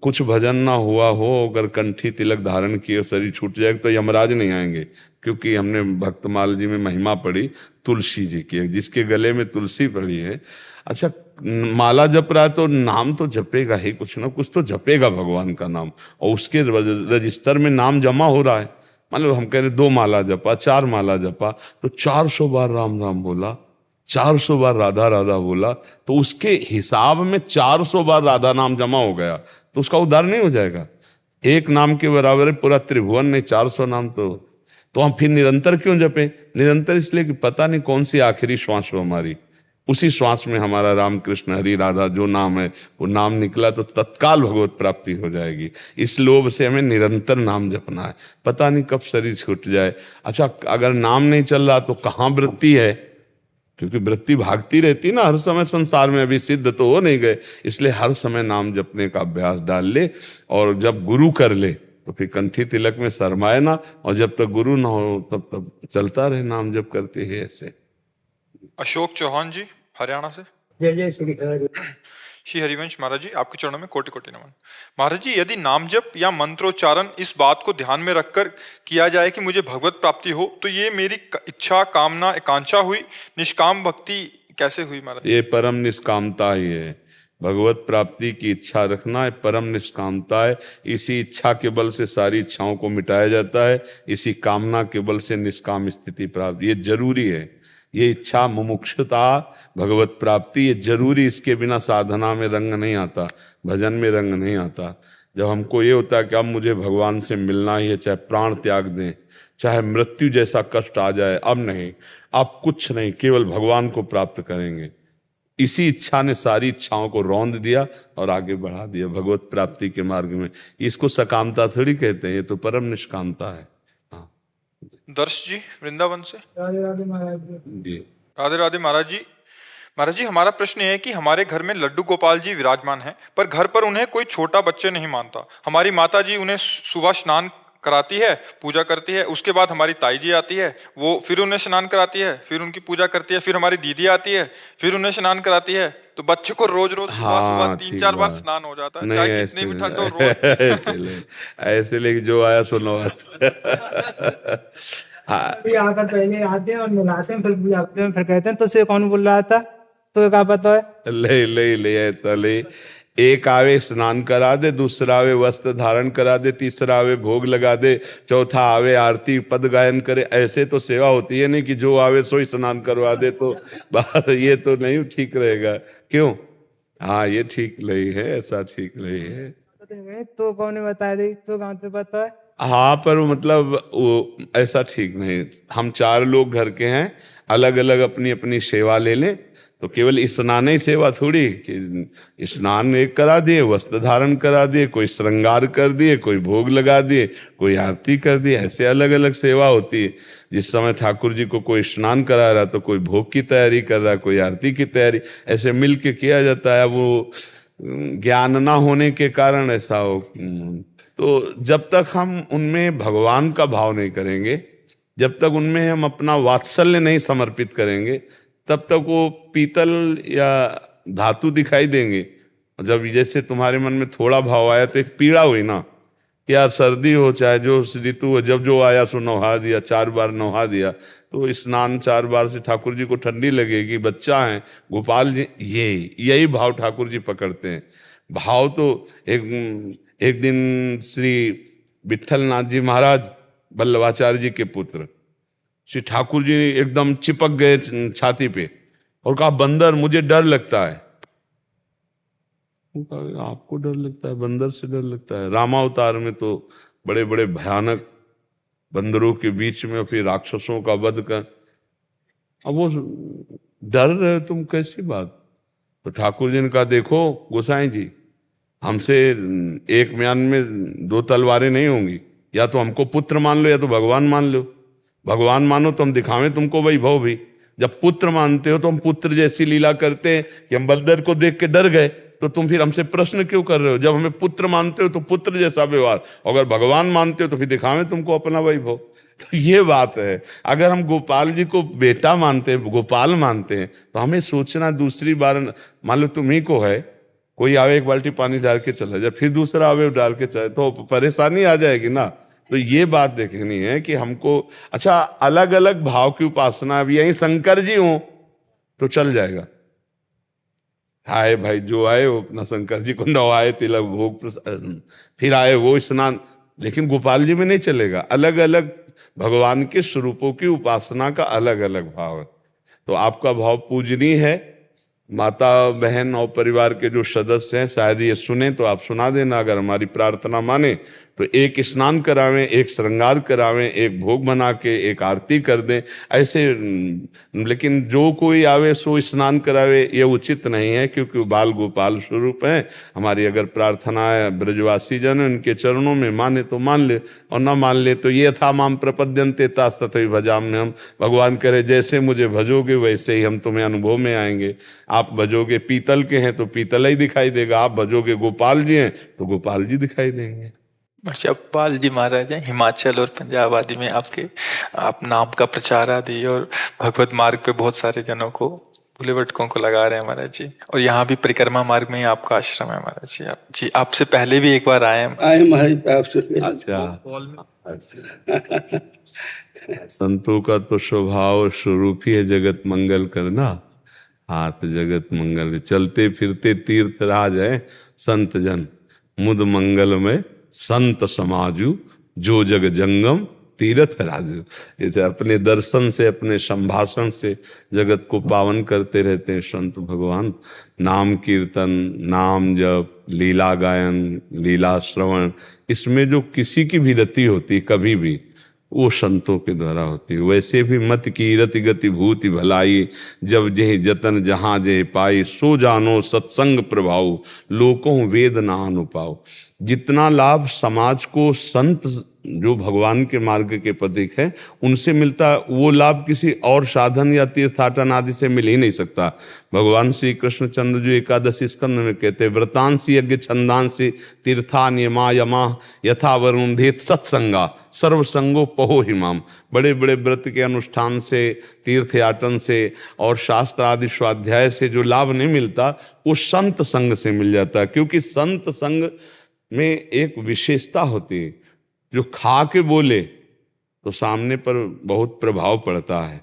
कुछ भजन ना हुआ हो, अगर कंठी तिलक धारण किए शरीर छूट जाए तो यमराज नहीं आएंगे, क्योंकि हमने भक्तमाल जी में महिमा पढ़ी तुलसी जी की, जिसके गले में तुलसी पड़ी है। अच्छा, माला जप रहा है तो नाम तो जपेगा ही, कुछ ना कुछ तो जपेगा भगवान का नाम, और उसके रजिस्टर में नाम जमा हो रहा है। मान लो हम कह रहे 2 माला जपा, 4 माला जपा, तो 400 बार राम राम बोला, 400 बार राधा राधा बोला, तो उसके हिसाब में 400 बार राधा नाम जमा हो गया, तो उसका उद्धार नहीं हो जाएगा? एक नाम के बराबर है पूरा त्रिभुवन, नहीं 400 नाम। तो हम फिर निरंतर क्यों जपें? निरंतर इसलिए कि पता नहीं कौन सी आखिरी श्वास हो हमारी, उसी श्वास में हमारा राम कृष्ण हरि राधा जो नाम है वो नाम निकला तो तत्काल भगवत प्राप्ति हो जाएगी। इस लोभ से हमें निरंतर नाम जपना है, पता नहीं कब शरीर छूट जाए। अच्छा, अगर नाम नहीं चल रहा तो कहाँ वृत्ति है? क्योंकि वृत्ति भागती रहती ना हर समय संसार में, अभी सिद्ध तो हो नहीं गए, इसलिए हर समय नाम जपने का अभ्यास डाल ले। और जब गुरु कर ले तो फिर कंठी तिलक में शरमाए ना, और जब तक गुरु ना हो तब तक चलता रहे नाम जप करते ही ऐसे। अशोक चौहान जी हरियाणा से। जय जय श्री हरि। श्री हरिवंश महाराज जी, आपके चरणों में कोटि कोटि नमन। महाराज जी, यदि नाम जप या मंत्रोच्चारण इस बात को ध्यान में रखकर किया जाए कि मुझे भगवत प्राप्ति हो, तो ये मेरी इच्छा, कामना, आकांक्षा हुई, निष्काम भक्ति कैसे हुई महाराज? ये परम निष्कामता ही है। भगवत प्राप्ति की इच्छा रखना है, परम निष्कामता है। इसी इच्छा के बल से सारी इच्छाओं को मिटाया जाता है, इसी कामना के बल से निष्काम स्थिति प्राप्त, ये जरूरी है। ये इच्छा, मुमुक्षुता, भगवत प्राप्ति, ये जरूरी। इसके बिना साधना में रंग नहीं आता, भजन में रंग नहीं आता। जब हमको ये होता है कि अब मुझे भगवान से मिलना ही है, चाहे प्राण त्याग दें, चाहे मृत्यु जैसा कष्ट आ जाए, अब नहीं, अब कुछ नहीं, केवल भगवान को प्राप्त करेंगे। इसी इच्छा ने सारी इच्छाओं को रौंद दिया और आगे बढ़ा दिया भगवत प्राप्ति के मार्ग में। इसको सकामता थोड़ी कहते हैं, ये तो परम निष्कामता है। हाँ दर्श जी वृंदावन से। राधे राधे महाराज जी। राधे राधे महाराज जी। महाराज जी, हमारा प्रश्न है कि हमारे घर में लड्डू गोपाल जी विराजमान हैं, पर घर पर उन्हें कोई छोटा बच्चे नहीं मानता। हमारी माता जी उन्हें सुबह स्नान कराती है, पूजा करती है, उसके बाद हमारी ताई जी आती है, वो फिर उन्हें स्नान कराती है, फिर उनकी पूजा करती है, फिर हमारी दीदी आती है, फिर उन्हें स्नान कराती है। तो बच्चे को रोज रोज सुबह सुबह 3-4 बार स्नान हो जाता है, चाहे कितनी भी ठंड हो रोज। ऐसे ले जो आया सुनो। ये आकर पहले आते हैं और मिलाते हैं, फिर पूजा करते हैं, फिर कहते हैं तो से कौन बोल रहा था, तो क्या पता है। ले ऐसा ले, एक आवे स्नान करा दे, दूसरा आवे वस्त्र धारण करा दे, तीसरा आवे भोग लगा दे, चौथा आवे आरती पद गायन करे। ऐसे तो सेवा होती है नहीं कि जो आवे सो ही स्नान करवा दे, तो बात ये तो नहीं ठीक रहेगा। क्यों? हाँ, ये ठीक नहीं है, ऐसा ठीक नहीं है। तो कौन बता रही, तो कहाँ से पता है? हाँ, पर मतलब वो ऐसा ठीक नहीं। हम 4 लोग घर के हैं, अलग अलग अपनी अपनी सेवा ले लें, तो केवल स्नान ही सेवा थोड़ी कि स्नान एक करा दिए, वस्त्र धारण करा दिए, कोई श्रृंगार कर दिए, कोई भोग लगा दिए, कोई आरती कर दी, ऐसे अलग अलग सेवा होती है। जिस समय ठाकुर जी को कोई स्नान करा रहा तो कोई भोग की तैयारी कर रहा, कोई आरती की तैयारी, ऐसे मिल के किया जाता है। वो ज्ञान ना होने के कारण ऐसा हो। तो जब तक हम उनमें भगवान का भाव नहीं करेंगे, जब तक उनमें हम अपना वात्सल्य नहीं समर्पित करेंगे, तब तक वो पीतल या धातु दिखाई देंगे। जब जैसे तुम्हारे मन में थोड़ा भाव आया तो एक पीड़ा हुई ना, कि यार सर्दी हो चाहे जो ऋतु हो, जब जो आया सो नहा दिया, 4 बार नहा दिया, तो स्नान 4 बार से ठाकुर जी को ठंडी लगेगी, बच्चा है गोपाल जी, यही भाव ठाकुर जी पकड़ते हैं। भाव तो एक दिन श्री विठल नाथ जी महाराज वल्लभाचार्य जी के पुत्र श्री ठाकुर जी एकदम चिपक गए छाती पे और कहा, बंदर मुझे डर लगता है। आपको डर लगता है? बंदर से डर लगता है? रामावतार में तो बड़े बड़े भयानक बंदरों के बीच में फिर राक्षसों का वध कर, अब वो डर रहे तुम, कैसी बात? तो ठाकुर जी ने कहा, देखो गोसाई जी, हमसे एक म्यान में 2 तलवारें नहीं होंगी, या तो हमको पुत्र मान लो या तो भगवान मान लो। भगवान मानो तो हम दिखावें तुमको वैभव भी, जब पुत्र मानते हो तो हम पुत्र जैसी लीला करते हैं कि हम बंदर को देख के डर गए, तो तुम फिर हमसे प्रश्न क्यों कर रहे हो? जब हमें पुत्र मानते हो तो पुत्र जैसा व्यवहार, अगर भगवान मानते हो तो फिर दिखावें तुमको अपना वैभव। तो ये बात है। अगर हम गोपाल जी को बेटा मानते हैं, गोपाल मानते हैं, तो हमें सोचना दूसरी बार, मान लो तुम्ही को है, कोई आवे 1 बाल्टी पानी डाल के चला जाए, फिर दूसरा आवे डाल के चले, तो परेशानी आ जाएगी ना। तो ये बात देखनी है कि हमको, अच्छा अलग अलग भाव की उपासना, अब यही शंकर जी हो तो चल जाएगा, आए भाई जो आए वो अपना शंकर जी को नवाए, तिलक भोग, फिर आए वो स्नान, लेकिन गोपाल जी में नहीं चलेगा। अलग अलग भगवान के स्वरूपों की उपासना का अलग अलग भाव है। तो आपका भाव पूजनीय है। माता बहन और परिवार के जो सदस्य हैं शायद ये सुने तो आप सुना देना, अगर हमारी प्रार्थना माने तो एक स्नान करावें, एक श्रृंगार करावें, एक भोग बना के एक आरती कर दें ऐसे। लेकिन जो कोई आवे सो स्नान करावे ये उचित नहीं है, क्योंकि वो बाल गोपाल स्वरूप हैं। हमारी अगर प्रार्थना है ब्रजवासी जन उनके चरणों में, माने तो मान ले और ना मान ले तो ये था माम प्रपद्यन्ते तथैव भजाम्यहम्। हम भगवान करे जैसे मुझे भजोगे वैसे ही हम तुम्हें अनुभव में आएंगे। आप भजोगे पीतल के हैं तो पीतल ही दिखाई देगा, आप भजोगे गोपाल जी हैं तो गोपाल जी दिखाई देंगे। जपपाल जी महाराज हैं, हिमाचल और पंजाब आदि में आप नाम का प्रचार आदि और भगवत मार्ग पे बहुत सारे जनों को, भूले भटकों को लगा रहे हैं महाराज जी। और यहाँ भी परिक्रमा मार्ग में ही आपका आश्रम है महाराज जी। आप जी आपसे पहले भी एक बार आए हैं महाराज आपसे। अच्छा, संतों का तो स्वभाव स्वरूप ही है जगत मंगल करना। हाथ जगत मंगल, चलते फिरते तीर्थ राज है संत जन, मुद मंगल में संत समाजू, जो जग जंगम तीर्थ राजू। ये अपने दर्शन से, अपने संभाषण से जगत को पावन करते रहते हैं संत भगवान। नाम कीर्तन, नाम जप, लीला गायन, लीला श्रवण, इसमें जो किसी की भी रति होती कभी भी वो संतों के द्वारा होती है। वैसे भी मत की रति गति भूति भलाई, जब जेहि जतन जहाँ जेहि पाई, सो जानो सत्संग प्रभाव, लोकों वेद ना अनुपाओ। जितना लाभ समाज को संत जो भगवान के मार्ग के प्रतीक है उनसे मिलता, वो लाभ किसी और साधन या तीर्थाटन आदि से मिल ही नहीं सकता। भगवान श्री कृष्णचंद्र जी एकादशी स्कंद में कहते हैं, व्रतांसी यज्ञ छंदांसी तीर्था नियमा यमा यथा वरुणधेत सत्संगा सर्वसंगो पहो हिमाम। बड़े बड़े व्रत के अनुष्ठान से, तीर्थयाटन से और शास्त्र आदि स्वाध्याय से जो लाभ नहीं मिलता वो संत संग से मिल जाता है। क्योंकि संत संग में एक विशेषता होती है, जो खा के बोले तो सामने पर बहुत प्रभाव पड़ता है।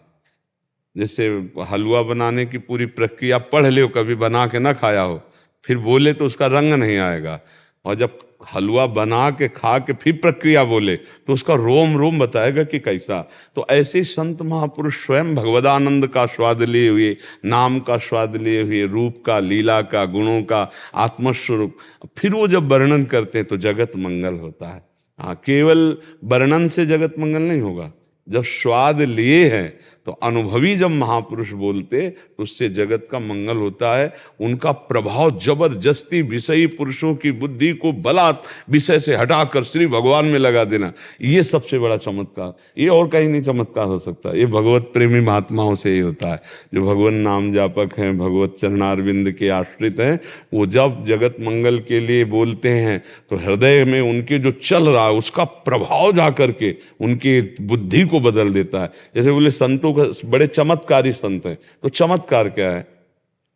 जैसे हलवा बनाने की पूरी प्रक्रिया पढ़ ले, कभी बना के ना खाया हो, फिर बोले तो उसका रंग नहीं आएगा। और जब हलवा बना के खा के फिर प्रक्रिया बोले तो उसका रोम रोम बताएगा कि कैसा। तो ऐसे ही संत महापुरुष स्वयं भगवदानंद का स्वाद लिए हुए, नाम का स्वाद लिए हुए, रूप का, लीला का, गुणों का, आत्मस्वरूप, फिर वो जब वर्णन करते हैं तो जगत मंगल होता है। हाँ, केवल वर्णन से जगत मंगल नहीं होगा, जब स्वाद लिए हैं तो अनुभवी जब महापुरुष बोलते तो उससे जगत का मंगल होता है। उनका प्रभाव जबरदस्ती विषयी पुरुषों की बुद्धि को बलात् विषय से हटाकर श्री भगवान में लगा देना, ये सबसे बड़ा चमत्कार। ये और कहीं नहीं चमत्कार हो सकता। ये भगवत प्रेमी महात्माओं से ही होता है। जो भगवान नाम जापक हैं, भगवत चरणारविंद के आश्रित हैं, वो जब जगत मंगल के लिए बोलते हैं तो हृदय में उनके जो चल रहा है उसका प्रभाव जा करके उनकी बुद्धि को बदल देता है। जैसे बोले संतों का बड़े चमत्कारी संत हैं, तो चमत्कार क्या है?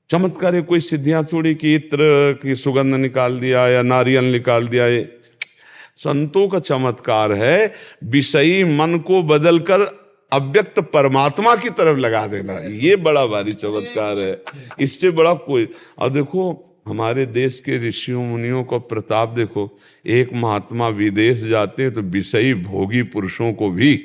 चमत्कार है कोई सिद्धियां थोड़ी कि इत्र की सुगंध निकाल दिया या नारियल निकाल दिया। ये संतों का चमत्कार है विषयी मन को बदलकर अव्यक्त परमात्मा की तरफ लगा देना। ये बड़ा भारी चमत्कार है, इससे बड़ा कोई। और देखो हमारे देश के ऋषियों मुनियों को प्रताप देखो, एक महात्मा विदेश जाते हैं तो विषयी भोगी पुरुषों को भी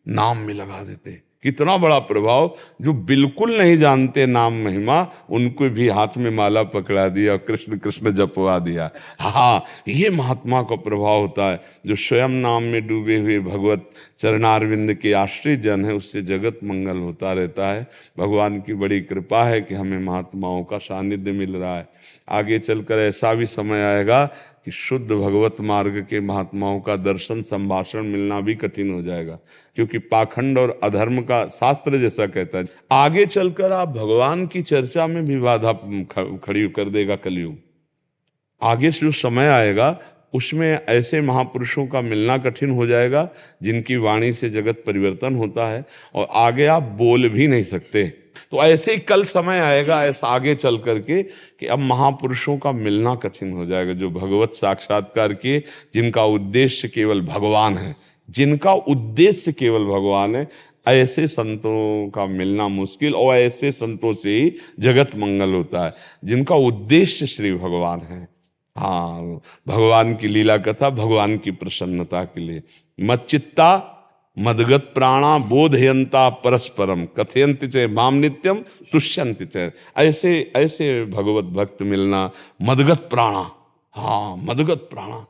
नाम में लगा देते। कितना बड़ा प्रभाव। जो बिल्कुल नहीं जानते नाम महिमा, उनको भी हाथ में माला पकड़ा दिया, कृष्ण कृष्ण जपवा दिया। हाँ, ये महात्मा का प्रभाव होता है। जो स्वयं नाम में डूबे हुए भगवत चरणारविंद के आश्रित जन है, उससे जगत मंगल होता रहता है। भगवान की बड़ी कृपा है कि हमें महात्माओं का सानिध्य मिल रहा है। आगे चलकर ऐसा भी समय आएगा कि शुद्ध भगवत मार्ग के महात्माओं का दर्शन संभाषण मिलना भी कठिन हो जाएगा, क्योंकि पाखंड और अधर्म का शास्त्र जैसा कहता है। आगे चलकर आप भगवान की चर्चा में भी बाधा खड़ी कर देगा कलयुग। आगे से जो समय आएगा उसमें ऐसे महापुरुषों का मिलना कठिन हो जाएगा जिनकी वाणी से जगत परिवर्तन होता है, और आगे आप बोल भी नहीं सकते। तो ऐसे ही कल समय आएगा ऐसा आगे चल करके कि अब महापुरुषों का मिलना कठिन हो जाएगा, जो भगवत साक्षात्कार किए, जिनका उद्देश्य केवल भगवान है, जिनका उद्देश्य केवल भगवान है। ऐसे संतों का मिलना मुश्किल, और ऐसे संतों से ही जगत मंगल होता है जिनका उद्देश्य श्री भगवान है। हाँ, भगवान की लीला कथा, भगवान की प्रसन्नता के लिए। मच्चित्ता मदगत प्राणा बोधयंता परस्परम कथयंति च माम नित्यम तुष्यंति च। ऐसे ऐसे भगवत भक्त मिलना, मदगत प्राणा। हाँ, मदगत प्राणा,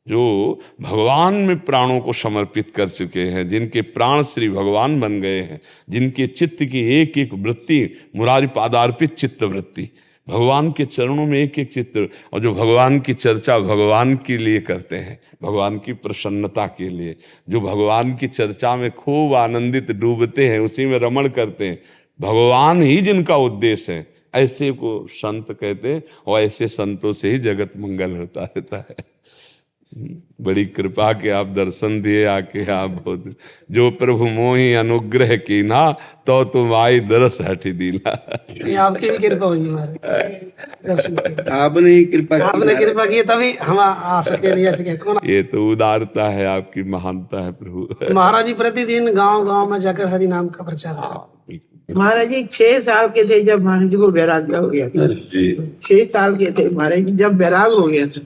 जो भगवान में प्राणों को समर्पित कर चुके हैं, जिनके प्राण श्री भगवान बन गए हैं, जिनके चित्त की एक एक वृत्ति मुरारी पादार्पित चित्त वृत्ति, भगवान के चरणों में एक एक चित्र, और जो भगवान की चर्चा भगवान के लिए करते हैं, भगवान की प्रसन्नता के लिए, जो भगवान की चर्चा में खूब आनंदित डूबते हैं, उसी में रमण करते हैं, भगवान ही जिनका उद्देश्य है, ऐसे को संत कहते हैं। और ऐसे संतों से ही जगत मंगल होता रहता है। बड़ी कृपा के आप दर्शन दिए आके, आप बहुत जो प्रभु मोहि अनुग्रह की ना, तो तुम आई दरस हटि दीना। ये आपकी भी कृपा हुई हमारे दर्शन की। आपने कृपा की तभी हम आ सके, नहीं आ सके। कौन ये तो उदारता है, आपकी महानता है प्रभु। महाराज जी प्रतिदिन गांव गांव में जाकर हरि नाम का प्रचार करें। महाराज जी 6 साल के थे जब महाराज जी को वैराग्य हो गया था। 6 साल के थे महाराज जी जब वैराग हो गया था,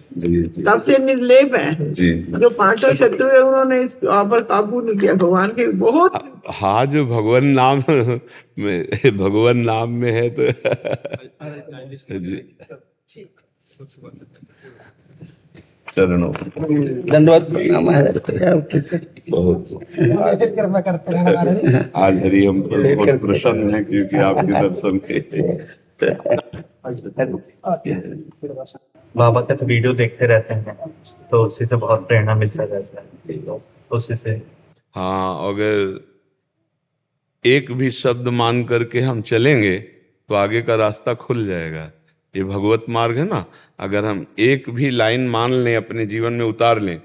तब से निर्लेप है। जो 5 शत्रु है उन्होंने इस पर काबू नहीं किया। भगवान के बहुत हाँ, जो भगवान नाम में है तो चरणों दंडवत प्रणाम है बहुत फिर कृपा करते हैं महाराज जी। आज हरि हम पर बहुत प्रसन्न है, क्योंकि आपके दर्शन के बाबा का तो वीडियो देखते रहते हैं, तो उसी से बहुत प्रेरणा मिलता रहता है, तो उसी से। हाँ, अगर एक भी शब्द मान करके हम चलेंगे तो आगे का रास्ता खुल जाएगा। ये भगवत मार्ग है ना, अगर हम एक भी लाइन मान लें, अपने जीवन में उतार लें,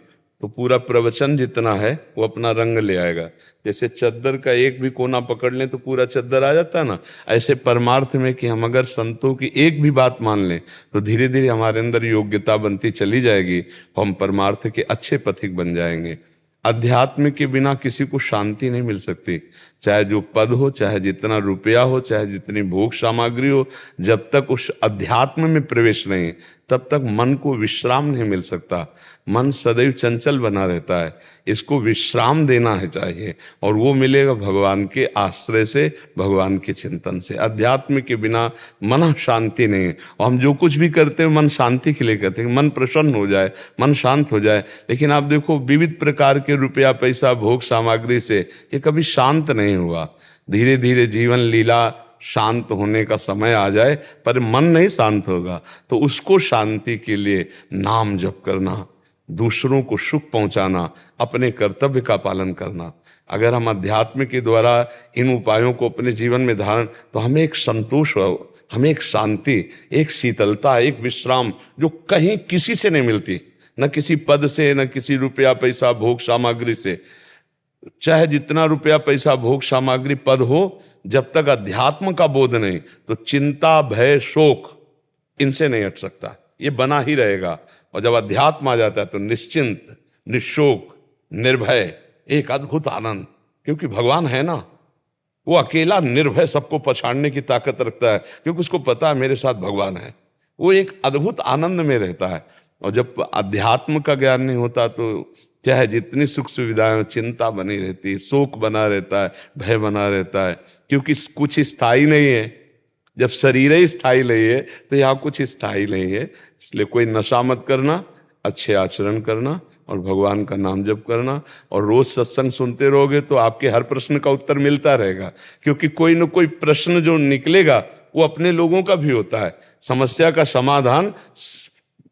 तो पूरा प्रवचन जितना है वो अपना रंग ले आएगा। जैसे चद्दर का एक भी कोना पकड़ लें तो पूरा चद्दर आ जाता है ना, ऐसे परमार्थ में कि हम अगर संतों की एक भी बात मान लें तो धीरे धीरे हमारे अंदर योग्यता बनती चली जाएगी, हम परमार्थ के अच्छे पथिक बन जाएंगे। अध्यात्म के बिना किसी को शांति नहीं मिल सकती, चाहे जो पद हो, चाहे जितना रुपया हो, चाहे जितनी भोग सामग्री हो, जब तक उस अध्यात्म में प्रवेश नहीं तब तक मन को विश्राम नहीं मिल सकता। मन सदैव चंचल बना रहता है, इसको विश्राम देना है चाहिए, और वो मिलेगा भगवान के आश्रय से, भगवान के चिंतन से। अध्यात्म के बिना मन शांति नहीं है। और हम जो कुछ भी करते हैं मन शांति के लिए करते हैं, मन प्रसन्न हो जाए, मन शांत हो जाए। लेकिन आप देखो, विविध प्रकार के रुपया पैसा भोग सामग्री से ये कभी शांत नहीं हुआ। धीरे धीरे जीवन लीला शांत होने का समय आ जाए, पर मन नहीं शांत होगा, तो उसको शांति के लिए नाम जप करना, दूसरों को सुख पहुंचाना, अपने कर्तव्य का पालन करना। अगर हम अध्यात्म के द्वारा इन उपायों को अपने जीवन में धारण, तो हमें एक संतोष हो, हमें एक शांति, एक शीतलता, एक विश्राम जो कहीं किसी से नहीं मिलती, न किसी पद से, न किसी रुपया पैसा भोग सामग्री से। चाहे जितना रुपया पैसा भोग सामग्री पद हो, जब तक अध्यात्म का बोध नहीं, तो चिंता भय शोक इनसे नहीं हट सकता, ये बना ही रहेगा। और जब अध्यात्म आ जाता है तो निश्चिंत, निशोक, निर्भय, एक अद्भुत आनंद, क्योंकि भगवान है ना, वो अकेला निर्भय सबको पछाड़ने की ताकत रखता है, क्योंकि उसको पता है मेरे साथ भगवान है। वो एक अद्भुत आनंद में रहता है। और जब अध्यात्म का ज्ञान नहीं होता तो चाहे जितनी सुख सुविधाएं, चिंता बनी रहती है, शोक बना रहता है, भय बना रहता है, क्योंकि कुछ स्थायी नहीं है। जब शरीर ही स्थायी नहीं है तो यहाँ कुछ स्थायी नहीं है। इसलिए कोई नशा मत करना, अच्छे आचरण करना और भगवान का नाम जप करना, और रोज सत्संग सुनते रहोगे तो आपके हर प्रश्न का उत्तर मिलता रहेगा, क्योंकि कोई न कोई प्रश्न जो निकलेगा वो अपने लोगों का भी होता है। समस्या का समाधान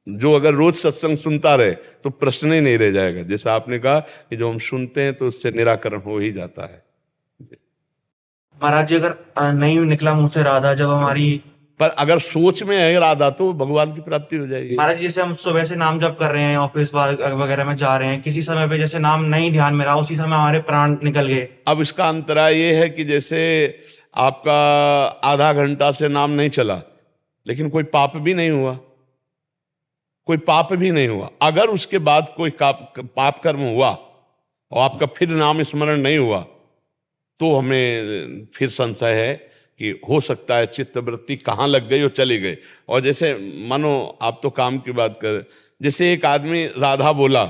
जो अगर रोज सत्संग सुनता रहे तो प्रश्न ही नहीं रह जाएगा। जैसा आपने कहा कि जो हम सुनते हैं तो उससे निराकरण हो ही जाता है। महाराज जी, अगर नहीं निकला मुंह से राधा, जब हमारी पर अगर सोच में है राधा तो भगवान की प्राप्ति हो जाएगी। महाराज जी, जैसे हम सुबह से नाम जप कर रहे हैं, ऑफिस वगैरह में जा रहे हैं, किसी समय पे जैसे नाम नहीं ध्यान में रहा, उसी समय हमारे प्राण निकल गए। अब इसका अंतराय ये है कि जैसे आपका आधा घंटा से नाम नहीं चला, लेकिन कोई पाप भी नहीं हुआ, कोई पाप भी नहीं हुआ। अगर उसके बाद कोई पाप कर्म हुआ और आपका फिर नाम स्मरण नहीं हुआ, तो हमें फिर संशय है कि हो सकता है चित्तवृत्ति कहाँ लग गई और चली गई। और जैसे मानो आप तो काम की बात कर, जैसे एक आदमी राधा बोला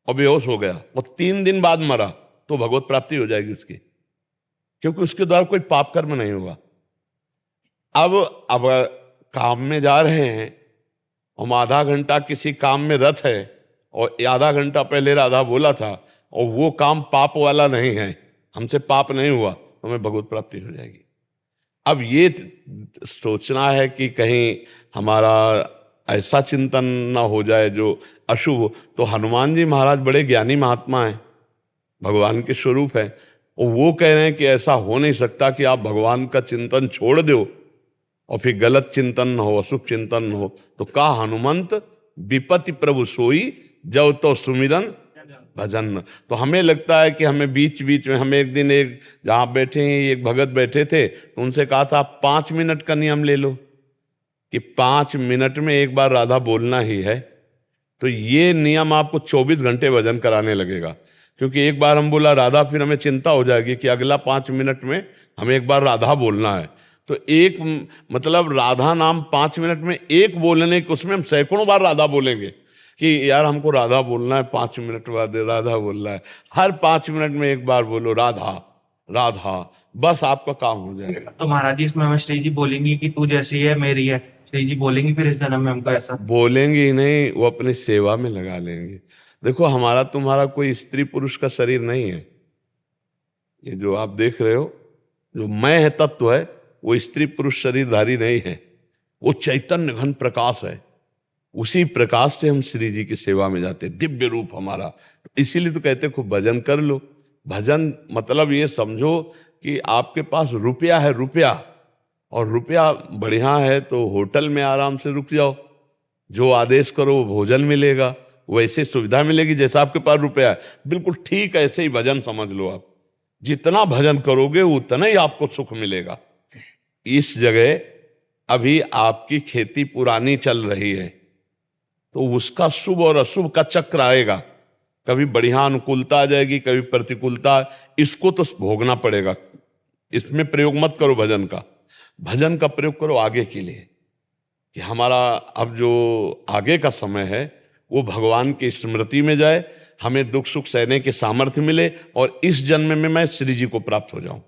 और बेहोश हो गया और 3 दिन बाद मरा, तो भगवत प्राप्ति हो जाएगी उसकी, क्योंकि उसके द्वारा कोई पाप कर्म नहीं हुआ। अब काम में जा रहे हैं, हम आधा घंटा किसी काम में रत है और आधा घंटा पहले राधा बोला था और वो काम पाप वाला नहीं है, हमसे पाप नहीं हुआ तो हमें भगवत प्राप्ति हो जाएगी। अब ये सोचना है कि कहीं हमारा ऐसा चिंतन ना हो जाए जो अशुभ हो। तो हनुमान जी महाराज बड़े ज्ञानी महात्मा हैं, भगवान के स्वरूप है, और वो कह रहे हैं कि ऐसा हो नहीं सकता कि आप भगवान का चिंतन छोड़ दो और फिर गलत चिंतन न हो, अशुभ चिंतन न हो। तो कहा हनुमंत विपत्ति प्रभु सोई, जब तो सुमिरन भजन। तो हमें लगता है कि हमें बीच बीच में, हमें एक दिन एक जहाँ बैठे हैं एक भगत बैठे थे तो उनसे कहा था 5 मिनट का नियम ले लो कि 5 मिनट में एक बार राधा बोलना ही है। तो ये नियम आपको 24 घंटे भजन कराने लगेगा, क्योंकि एक बार हम बोला राधा, फिर हमें चिंता हो जाएगी कि अगला 5 मिनट में हमें एक बार राधा बोलना है। तो एक मतलब राधा नाम 5 मिनट में एक बोलने के, उसमें हम सैकड़ों बार राधा बोलेंगे कि यार हमको राधा बोलना है, 5 मिनट बाद राधा बोलना है। हर 5 मिनट में एक बार बोलो राधा राधा, बस आपका काम हो जाएगा। तो महाराज जी इसमें हमें श्री जी बोलेंगी कि तू जैसी है मेरी है, श्री जी बोलेंगी फिर इस जन्म में हमको ऐसा? बोलेंगे ही नहीं, वो अपनी सेवा में लगा लेंगे। देखो हमारा तुम्हारा कोई स्त्री पुरुष का शरीर नहीं है, ये जो आप देख रहे हो जो मैं है तत्व है वो स्त्री पुरुष शरीरधारी नहीं है, वो चैतन्य घन प्रकाश है। उसी प्रकाश से हम श्री जी की सेवा में जाते, दिव्य रूप हमारा। तो इसीलिए तो कहते खूब भजन कर लो। भजन मतलब ये समझो कि आपके पास रुपया है, रुपया, और रुपया बढ़िया है तो होटल में आराम से रुक जाओ, जो आदेश करो वो भोजन मिलेगा, वैसे सुविधा मिलेगी जैसा आपके पास रुपया है। बिल्कुल ठीक ऐसे ही भजन समझ लो आप, जितना भजन करोगे उतना ही आपको सुख मिलेगा। इस जगह अभी आपकी खेती पुरानी चल रही है तो उसका शुभ और अशुभ का चक्र आएगा, कभी बढ़िया अनुकूलता आ जाएगी, कभी प्रतिकूलता, इसको तो भोगना पड़ेगा। इसमें प्रयोग मत करो भजन का, भजन का प्रयोग करो आगे के लिए कि हमारा अब जो आगे का समय है वो भगवान की स्मृति में जाए, हमें दुख सुख सहने के सामर्थ्य मिले और इस जन्म में मैं श्री जी को प्राप्त हो जाऊं।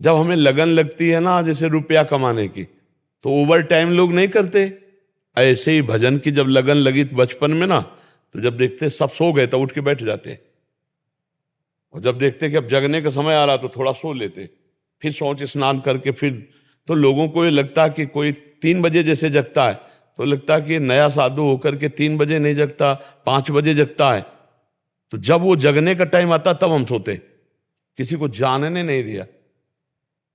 जब हमें लगन लगती है ना जैसे रुपया कमाने की, तो ओवर टाइम लोग नहीं करते। ऐसे ही भजन की जब लगन लगी बचपन में ना, तो जब देखते सब सो गए तो उठ के बैठ जाते, और जब देखते कि अब जगने का समय आ रहा तो थोड़ा सो लेते, फिर शौच स्नान करके फिर। तो लोगों को ये लगता कि कोई 3 बजे जैसे जगता है तो लगता कि नया साधु होकर के 3 बजे नहीं जगता, 5 बजे जगता है। तो जब वो जगने का टाइम आता तब हम सोते, किसी को जानने नहीं दिया।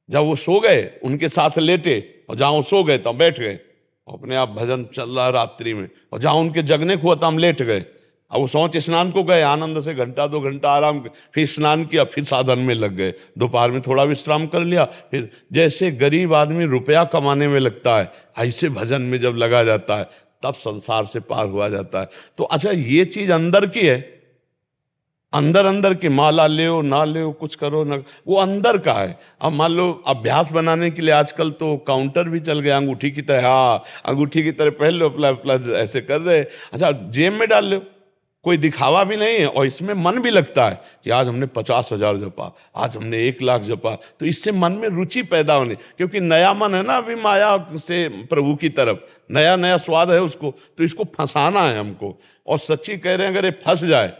जब वो सो गए उनके साथ लेटे, और जहां वो सो गए तब बैठ गए, अपने आप भजन चल रहा रात्रि में, और जहां उनके जगने को हुआ तो हम लेट गए। अब वो शौच स्नान को गए, आनंद से घंटा 2 घंटा आराम, फिर स्नान किया, फिर साधन में लग गए, दोपहर में थोड़ा विश्राम कर लिया, फिर जैसे गरीब आदमी रुपया कमाने में लगता है ऐसे भजन में जब लगा जाता है तब संसार से पार हुआ जाता है। तो अच्छा ये चीज अंदर की है, अंदर अंदर की, माला ले ना ले कुछ करो ना, वो अंदर का है। अब मान लो अभ्यास बनाने के लिए आजकल तो काउंटर भी चल गया, अंगूठी की तरह, हाँ अंगूठी की तरह पहन लो, प्लस ऐसे कर रहे, अच्छा जेब में डाल लो, कोई दिखावा भी नहीं है, और इसमें मन भी लगता है कि आज हमने 50,000 जपा, आज हमने 1,00,000 जपा, तो इससे मन में रुचि पैदा होने, क्योंकि नया मन है ना अभी माया से प्रभु की तरफ, नया नया स्वाद है उसको, तो इसको फंसाना है हमको। और सच्ची कह रहे हैं अगर ये फंस जाए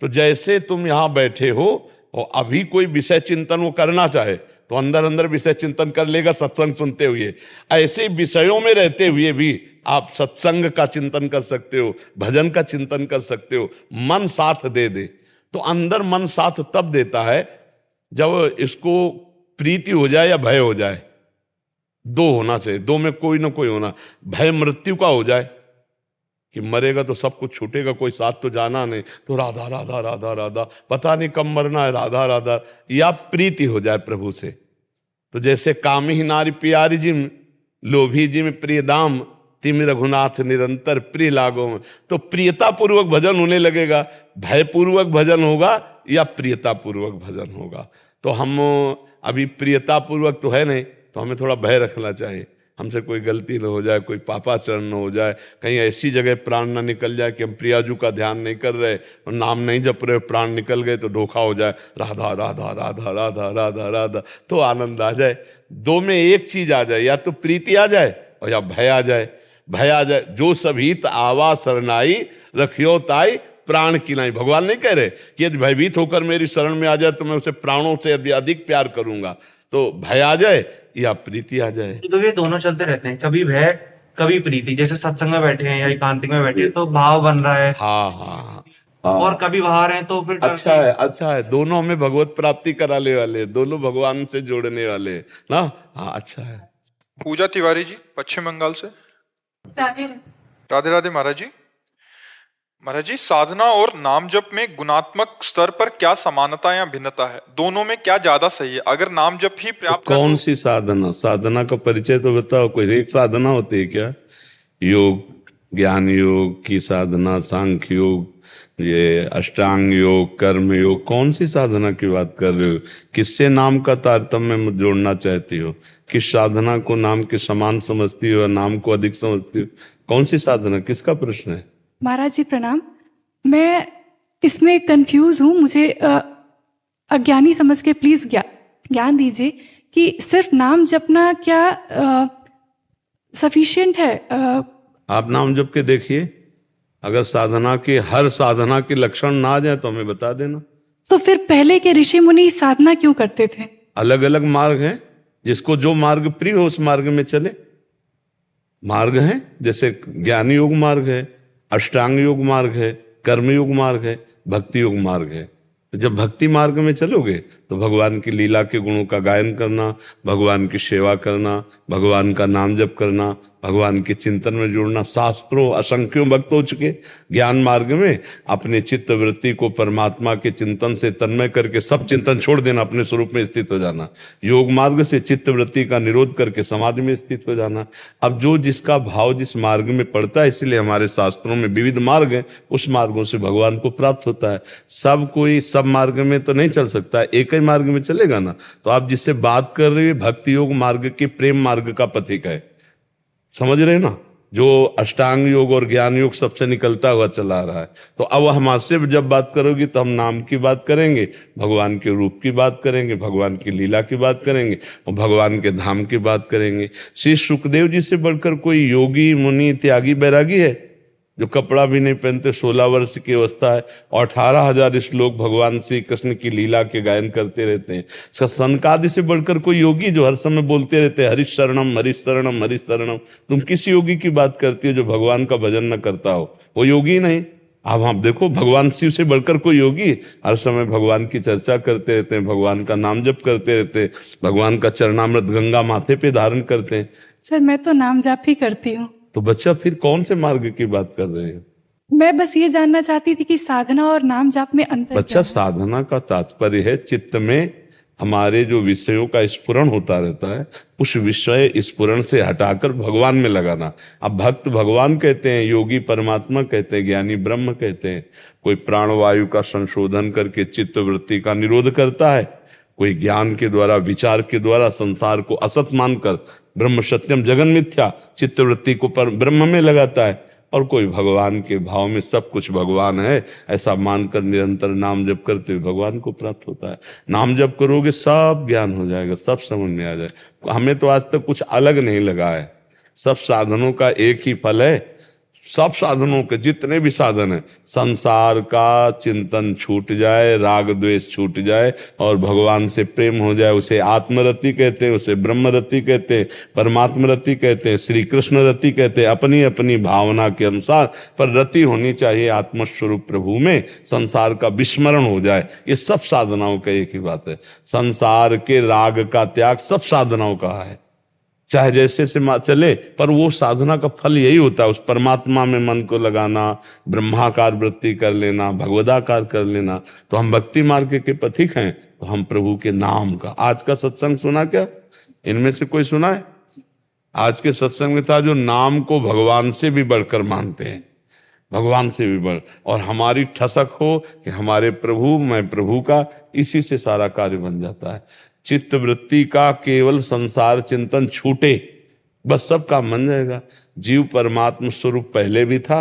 तो जैसे तुम यहाँ बैठे हो और अभी कोई विषय चिंतन वो करना चाहे तो अंदर अंदर विषय चिंतन कर लेगा सत्संग सुनते हुए, ऐसे विषयों में रहते हुए भी आप सत्संग का चिंतन कर सकते हो, भजन का चिंतन कर सकते हो, मन साथ दे दे। तो अंदर मन साथ तब देता है जब इसको प्रीति हो जाए या भय हो जाए, 2 होना चाहिए, 2 में कोई ना कोई होना। भय मृत्यु का हो जाए कि मरेगा तो सब कुछ छूटेगा, कोई साथ तो जाना नहीं, तो राधा राधा राधा राधा, पता नहीं कब मरना है, राधा राधा। या प्रीति हो जाए प्रभु से, तो जैसे कामी ही नारी प्यारी जिम, लोभी जिम प्रिय दाम, तिम रघुनाथ निरंतर प्रिय लागो में। तो प्रियता पूर्वक भजन होने लगेगा, भयपूर्वक भजन होगा या प्रियता पूर्वक भजन होगा। तो हम अभी प्रियता पूर्वक तो है नहीं, तो हमें थोड़ा भय रखना चाहिए, हमसे कोई गलती न हो जाए, कोई पापाचरण न हो जाए, कहीं ऐसी जगह प्राण न निकल जाए कि हम प्रियाजू का ध्यान नहीं कर रहे और नाम नहीं जप रहे, प्राण निकल गए तो धोखा हो जाए, राधा राधा राधा राधा राधा राधा, तो आनंद आ जाए। 2 में एक चीज आ जाए, या तो प्रीति आ जाए और या भय आ जाए। भय आ जाए, जो सभी आवा शरणाई रखियो ताई प्राण की नहीं। भगवान नहीं कह रहे कि यदि भयभीत होकर मेरी शरण में आ जाए तो मैं उसे प्राणों से यदि अधिक प्यार करूंगा। तो भय आ जाए या प्रीति आ जाए, तो ये दोनों चलते रहते हैं, कभी भय कभी प्रीति। जैसे सत्संग में बैठे हैं या एकांतिक में बैठे हैं तो भाव बन रहा है, हाँ हाँ और कभी बाहर हैं तो फिर अच्छा है, अच्छा है। दोनों हमें भगवत प्राप्ति कराने वाले, दोनों भगवान से जोड़ने वाले ना। हाँ अच्छा है। पूजा तिवारी जी पश्चिम बंगाल से। राधे राधे महाराज जी। महाराज जी, साधना और नाम जप में गुणात्मक स्तर पर क्या समानता या भिन्नता है? दोनों में क्या ज्यादा सही है? अगर नाम जप ही पर्याप्त है कौन सी साधना? साधना का परिचय तो बताओ। कोई एक साधना होती है क्या? योग, ज्ञान योग की साधना, सांख्य योग, ये अष्टांग योग, कर्म योग, कौन सी साधना की बात कर रहे हो? किससे नाम का तारतम्य जोड़ना चाहती हो? किस साधना को नाम के समान समझती हो, नाम को अधिक समझती हो? कौन सी साधना, किसका प्रश्न है? महाराज जी प्रणाम। मैं इसमें कंफ्यूज हूँ, मुझे अज्ञानी समझ के प्लीज ज्ञान दीजिए कि सिर्फ नाम जपना क्या सफिशिएंट है? आप नाम जप के देखिए, अगर साधना के हर साधना के लक्षण ना आ जाए तो हमें बता देना। तो फिर पहले के ऋषि मुनि साधना क्यों करते थे? अलग अलग मार्ग हैं, जिसको जो मार्ग प्रिय हो उस मार्ग में चले। मार्ग हैं, जैसे ज्ञान योग मार्ग है, अष्टांग योग मार्ग है, कर्म योग मार्ग है, भक्ति योग मार्ग है। तो जब भक्ति मार्ग में चलोगे तो भगवान की लीला के गुणों का गायन करना, भगवान की सेवा करना, भगवान का नाम जप करना, भगवान के चिंतन में जुड़ना। शास्त्रों असंख्यों भक्त हो चुके। ज्ञान मार्ग में अपने चित्त वृत्ति को परमात्मा के चिंतन से तन्मय करके सब चिंतन छोड़ देना, अपने स्वरूप में स्थित हो जाना। योग मार्ग से चित्त वृत्ति का निरोध करके समाधि में स्थित हो जाना। अब जो जिसका भाव जिस मार्ग में पड़ता है, इसलिए हमारे शास्त्रों में विविध मार्ग हैं, उस मार्गों से भगवान को प्राप्त होता है। सब कोई सब मार्ग में तो नहीं चल सकता, एक ही मार्ग में चलेगा ना। तो आप जिससे बात कर रहे हैं भक्ति योग मार्ग के प्रेम मार्ग का पथिक है, समझ रहे ना, जो अष्टांग योग और ज्ञान योग सबसे निकलता हुआ चला रहा है। तो अब हमसे जब बात करोगी तो हम नाम की बात करेंगे, भगवान के रूप की बात करेंगे, भगवान की लीला की बात करेंगे और भगवान के धाम की बात करेंगे। श्री सुखदेव जी से बढ़कर कोई योगी मुनि त्यागी बैरागी है जो कपड़ा भी नहीं पहनते, 16 वर्ष की अवस्था है और 18,000 श्लोक भगवान श्री कृष्ण की लीला के गायन करते रहते हैं। सनकादि से बढ़कर कोई योगी जो हर समय बोलते रहते हैं हरिश शरणम हरिश शरणम हरिश शरणम। तुम किस योगी की बात करती हो जो भगवान का भजन न करता हो? वो योगी नहीं। अब आप देखो, भगवान शिव से बढ़कर कोई योगी हर समय भगवान की चर्चा करते रहते हैं, भगवान का नाम जप करते रहते हैं, भगवान का चरणामृत गंगा माथे पे धारण करते हैं। सर मैं तो नाम जाप ही करती हूँ। तो बच्चा फिर कौन से मार्ग की बात कर रहे हो? मैं बस ये जानना चाहती थी कि साधना और नाम जाप में अंतर बच्चा, क्या है? साधना का तात्पर्य है चित्त में हमारे जो विषयों का स्फुरण होता रहता है, उस विषय स्फुरण से हटाकर भगवान में लगाना। अब भक्त भगवान कहते हैं, योगी परमात्मा कहते हैं, ज्ञानी ब्रह्म कहते हैं। कोई प्राणवायु का संशोधन करके चित्त वृत्ति का निरोध करता है, कोई ज्ञान के द्वारा विचार के द्वारा संसार को असत मानकर ब्रह्म सत्यम जगन मिथ्या चित्त वृत्ति को पर ब्रह्म में लगाता है, और कोई भगवान के भाव में सब कुछ भगवान है ऐसा मानकर निरंतर नाम जप करते हुए भगवान को प्राप्त होता है। नाम जप करोगे सब ज्ञान हो जाएगा, सब समझ में आ जाए। हमें तो आज तक कुछ अलग नहीं लगा है, सब साधनों का एक ही फल है। सब साधनों के जितने भी साधन है, संसार का चिंतन छूट जाए, राग द्वेष छूट जाए और भगवान से प्रेम हो जाए, उसे आत्मरति कहते हैं, उसे ब्रह्मरति कहते हैं, परमात्मरति कहते हैं, श्री कृष्ण रति कहते हैं। अपनी अपनी भावना के अनुसार पर रति होनी चाहिए आत्मस्वरूप प्रभु में, संसार का विस्मरण हो जाए। ये सब साधनाओं का एक ही बात है। संसार के राग का त्याग सब साधनाओं का है, चाहे जैसे से चले, पर वो साधना का फल यही होता है, उस परमात्मा में मन को लगाना, ब्रह्माकार वृत्ति कर लेना, भगवदाकार कर लेना। तो हम भक्ति मार्ग के पथिक हैं, तो हम प्रभु के नाम का। आज का सत्संग सुना क्या? इनमें से कोई सुना है? आज के सत्संग में था जो नाम को भगवान से भी बढ़कर मानते हैं, भगवान से भी बढ़, और हमारी ठसक हो कि हमारे प्रभु, मैं प्रभु का, इसी से सारा कार्य बन जाता है। चित्त वृत्ति का केवल संसार चिंतन छूटे, बस सब काम बन जाएगा। जीव परमात्मा स्वरूप पहले भी था,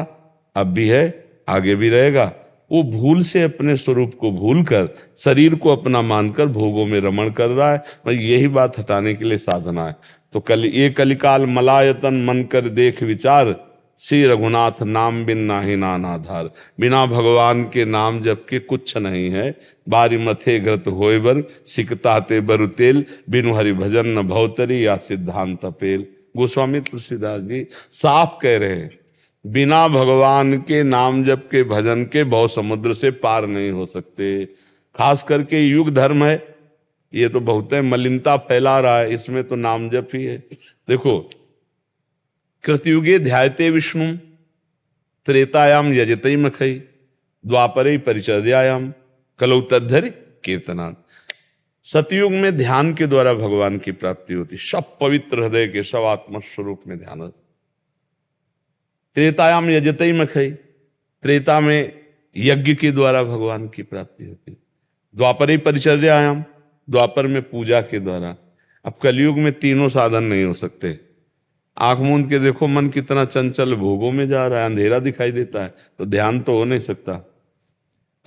अब भी है, आगे भी रहेगा। वो भूल से अपने स्वरूप को भूलकर शरीर को अपना मानकर भोगों में रमण कर रहा है। मैं यही बात हटाने के लिए साधना है। तो ये कलिकाल मलायतन मन कर देख विचार, श्री रघुनाथ नाम बिन नाहि नान आधार। बिना भगवान के नाम जप के कुछ नहीं है। बारी मथे घृत होय बर, सिकताते बरु तेल, बिनु हरि भजन न भवतरी या सिद्धांत पेल। गोस्वामी तुलसीदास जी साफ कह रहे हैं, बिना भगवान के नाम जप के भजन के भव समुद्र से पार नहीं हो सकते। खास करके युग धर्म है, ये तो बहुत है मलिनता फैला रहा है, इसमें तो नाम जप ही है। देखो, कृतयुगे ध्यायते विष्णु, त्रेतायाम यजते मखई, द्वापरे परिचर्यायाम, कलौ तद्धरि कीर्तना। सतयुग में ध्यान के द्वारा भगवान की प्राप्ति होती, सब पवित्र हृदय के सब आत्म स्वरूप में ध्यान होता। त्रेतायाम यजते मखई, त्रेता में यज्ञ के द्वारा भगवान की प्राप्ति होती। द्वापरे परिचर्यायाम, द्वापर में पूजा के द्वारा। अब कलयुग में तीनों साधन नहीं हो सकते। आंख मूंद के देखो, मन कितना चंचल भोगों में जा रहा है, अंधेरा दिखाई देता है, तो ध्यान तो हो नहीं सकता।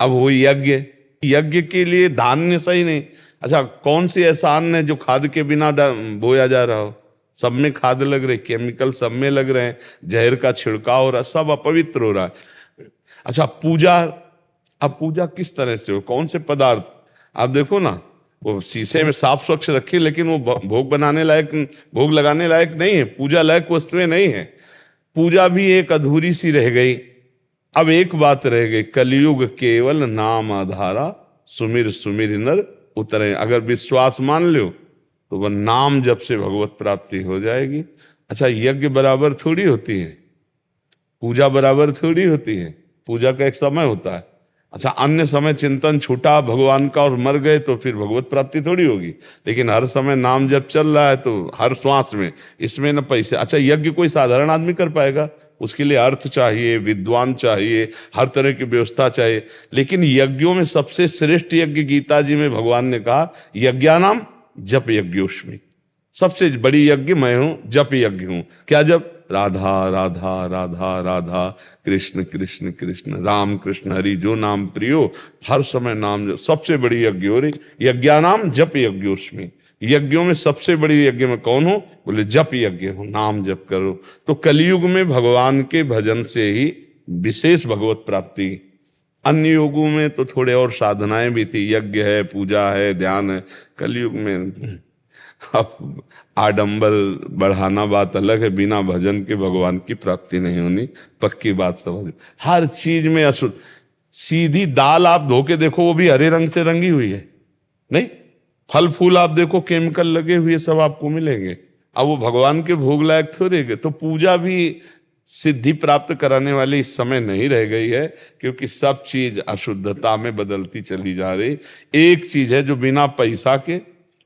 अब वो यज्ञ, यज्ञ के लिए धान्य सही नहीं। अच्छा, कौन सी ऐसा अन्न है जो खाद के बिना बोया जा रहा हो? सब में खाद लग रही, केमिकल सब में लग रहे हैं, जहर का छिड़काव हो रहा, सब अपवित्र हो रहा है। अच्छा, पूजा, अब पूजा किस तरह से हो, कौन से पदार्थ? आप देखो ना, वो शीशे में साफ स्वच्छ रखी, लेकिन वो भोग बनाने लायक, भोग लगाने लायक नहीं है, पूजा लायक वस्तुएं नहीं है। पूजा भी एक अधूरी सी रह गई। अब एक बात रह गई, कलयुग केवल नाम आधारा, सुमिर सुमिर नर उतरे। अगर विश्वास मान लो तो वह नाम जब से भगवत प्राप्ति हो जाएगी। अच्छा, यज्ञ बराबर थोड़ी होती है, पूजा बराबर थोड़ी होती है, पूजा का एक समय होता है। अच्छा, अन्य समय चिंतन छूटा भगवान का और मर गए तो फिर भगवत प्राप्ति थोड़ी होगी। लेकिन हर समय नाम जब चल रहा है तो हर श्वास में, इसमें न पैसे। अच्छा, यज्ञ कोई साधारण आदमी कर पाएगा? उसके लिए अर्थ चाहिए, विद्वान चाहिए, हर तरह की व्यवस्था चाहिए। लेकिन यज्ञों में सबसे श्रेष्ठ यज्ञ गीता जी में भगवान ने कहा, यज्ञानाम जप यज्ञोष्मी। सबसे बड़ी यज्ञ मैं हूं, जप यज्ञ हूं। क्या जप? राधा राधा राधा राधा, कृष्ण कृष्ण कृष्ण, राम कृष्ण हरि, जो नाम प्रियो, हर समय नाम। सबसे बड़ी यज्ञ हो रही, यज्ञानाम जप यज्ञोष्मी। यज्ञों में सबसे बड़ी यज्ञ में कौन हो? बोले जप यज्ञ हो, नाम जप करो। तो कलयुग में भगवान के भजन से ही विशेष भगवत प्राप्ति। अन्य युगों में तो थोड़े और साधनाएं भी थी, यज्ञ है, पूजा है, ध्यान है। कलयुग में अब आडंबर बढ़ाना बात अलग है, बिना भजन के भगवान की प्राप्ति नहीं होनी, पक्की बात समझ। हर चीज में अशुद्ध। सीधी दाल आप धो के देखो, वो भी हरे रंग से रंगी हुई है, नहीं? फल फूल आप देखो, केमिकल लगे हुए सब आपको मिलेंगे। अब वो भगवान के भोग लायक थोड़े गए। तो पूजा भी सिद्धि प्राप्त कराने वाली इस समय नहीं रह गई है, क्योंकि सब चीज अशुद्धता में बदलती चली जा रही। एक चीज है जो बिना पैसा के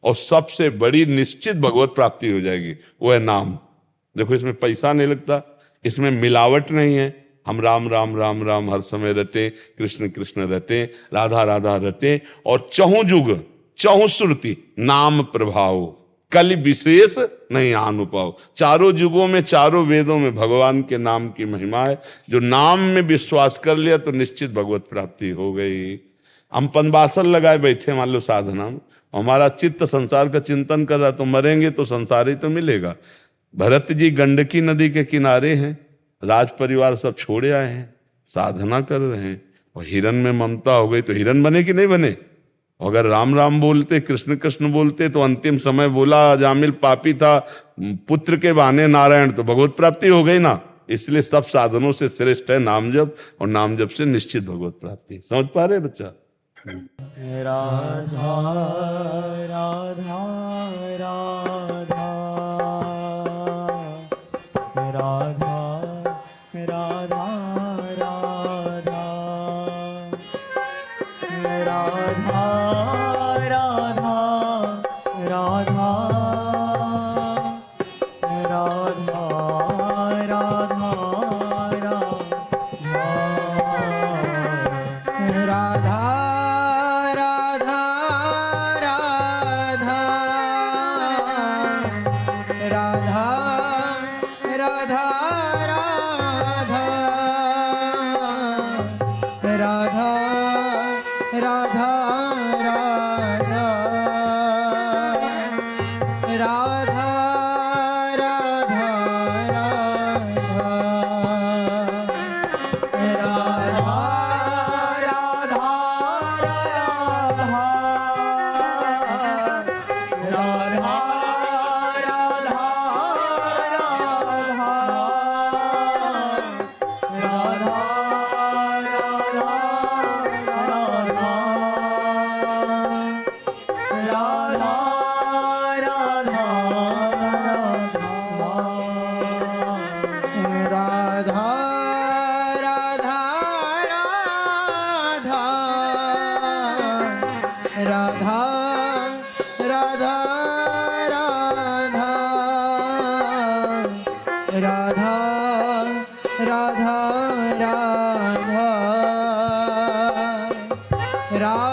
और सबसे बड़ी निश्चित भगवत प्राप्ति हो जाएगी, वो है नाम। देखो, इसमें पैसा नहीं लगता, इसमें मिलावट नहीं है। हम राम राम राम राम हर समय रटे, कृष्ण कृष्ण रटे, राधा राधा रटे, और चहुं जुग चहुं श्रुति नाम प्रभाव, कल विशेष नहीं अनुपाव। चारों युगों में, चारों वेदों में भगवान के नाम की महिमा है। जो नाम में विश्वास कर लिया तो निश्चित भगवत प्राप्ति हो गई। हम पनवासल लगाए बैठे मान लो साधना में, हमारा चित्त संसार का चिंतन कर रहा, तो मरेंगे तो संसार ही तो मिलेगा। भरत जी गंडकी नदी के किनारे हैं, राज परिवार सब छोड़े आए हैं, साधना कर रहे हैं, और हिरन में ममता हो गई तो हिरन बने कि नहीं बने? अगर राम राम बोलते, कृष्ण कृष्ण बोलते, तो अंतिम समय बोला जामिल पापी था, पुत्र के बहाने नारायण, तो भगवत प्राप्ति हो गई ना। इसलिए सब साधनों से श्रेष्ठ है नाम जप, और नाम जप से निश्चित भगवत प्राप्ति। समझ पा रहे बच्चा? राधा राधा राधा राधा राधा राधा राधा राधा राधा राधा राधा राधा राधा राधा राधा राधा राधा राधा राधा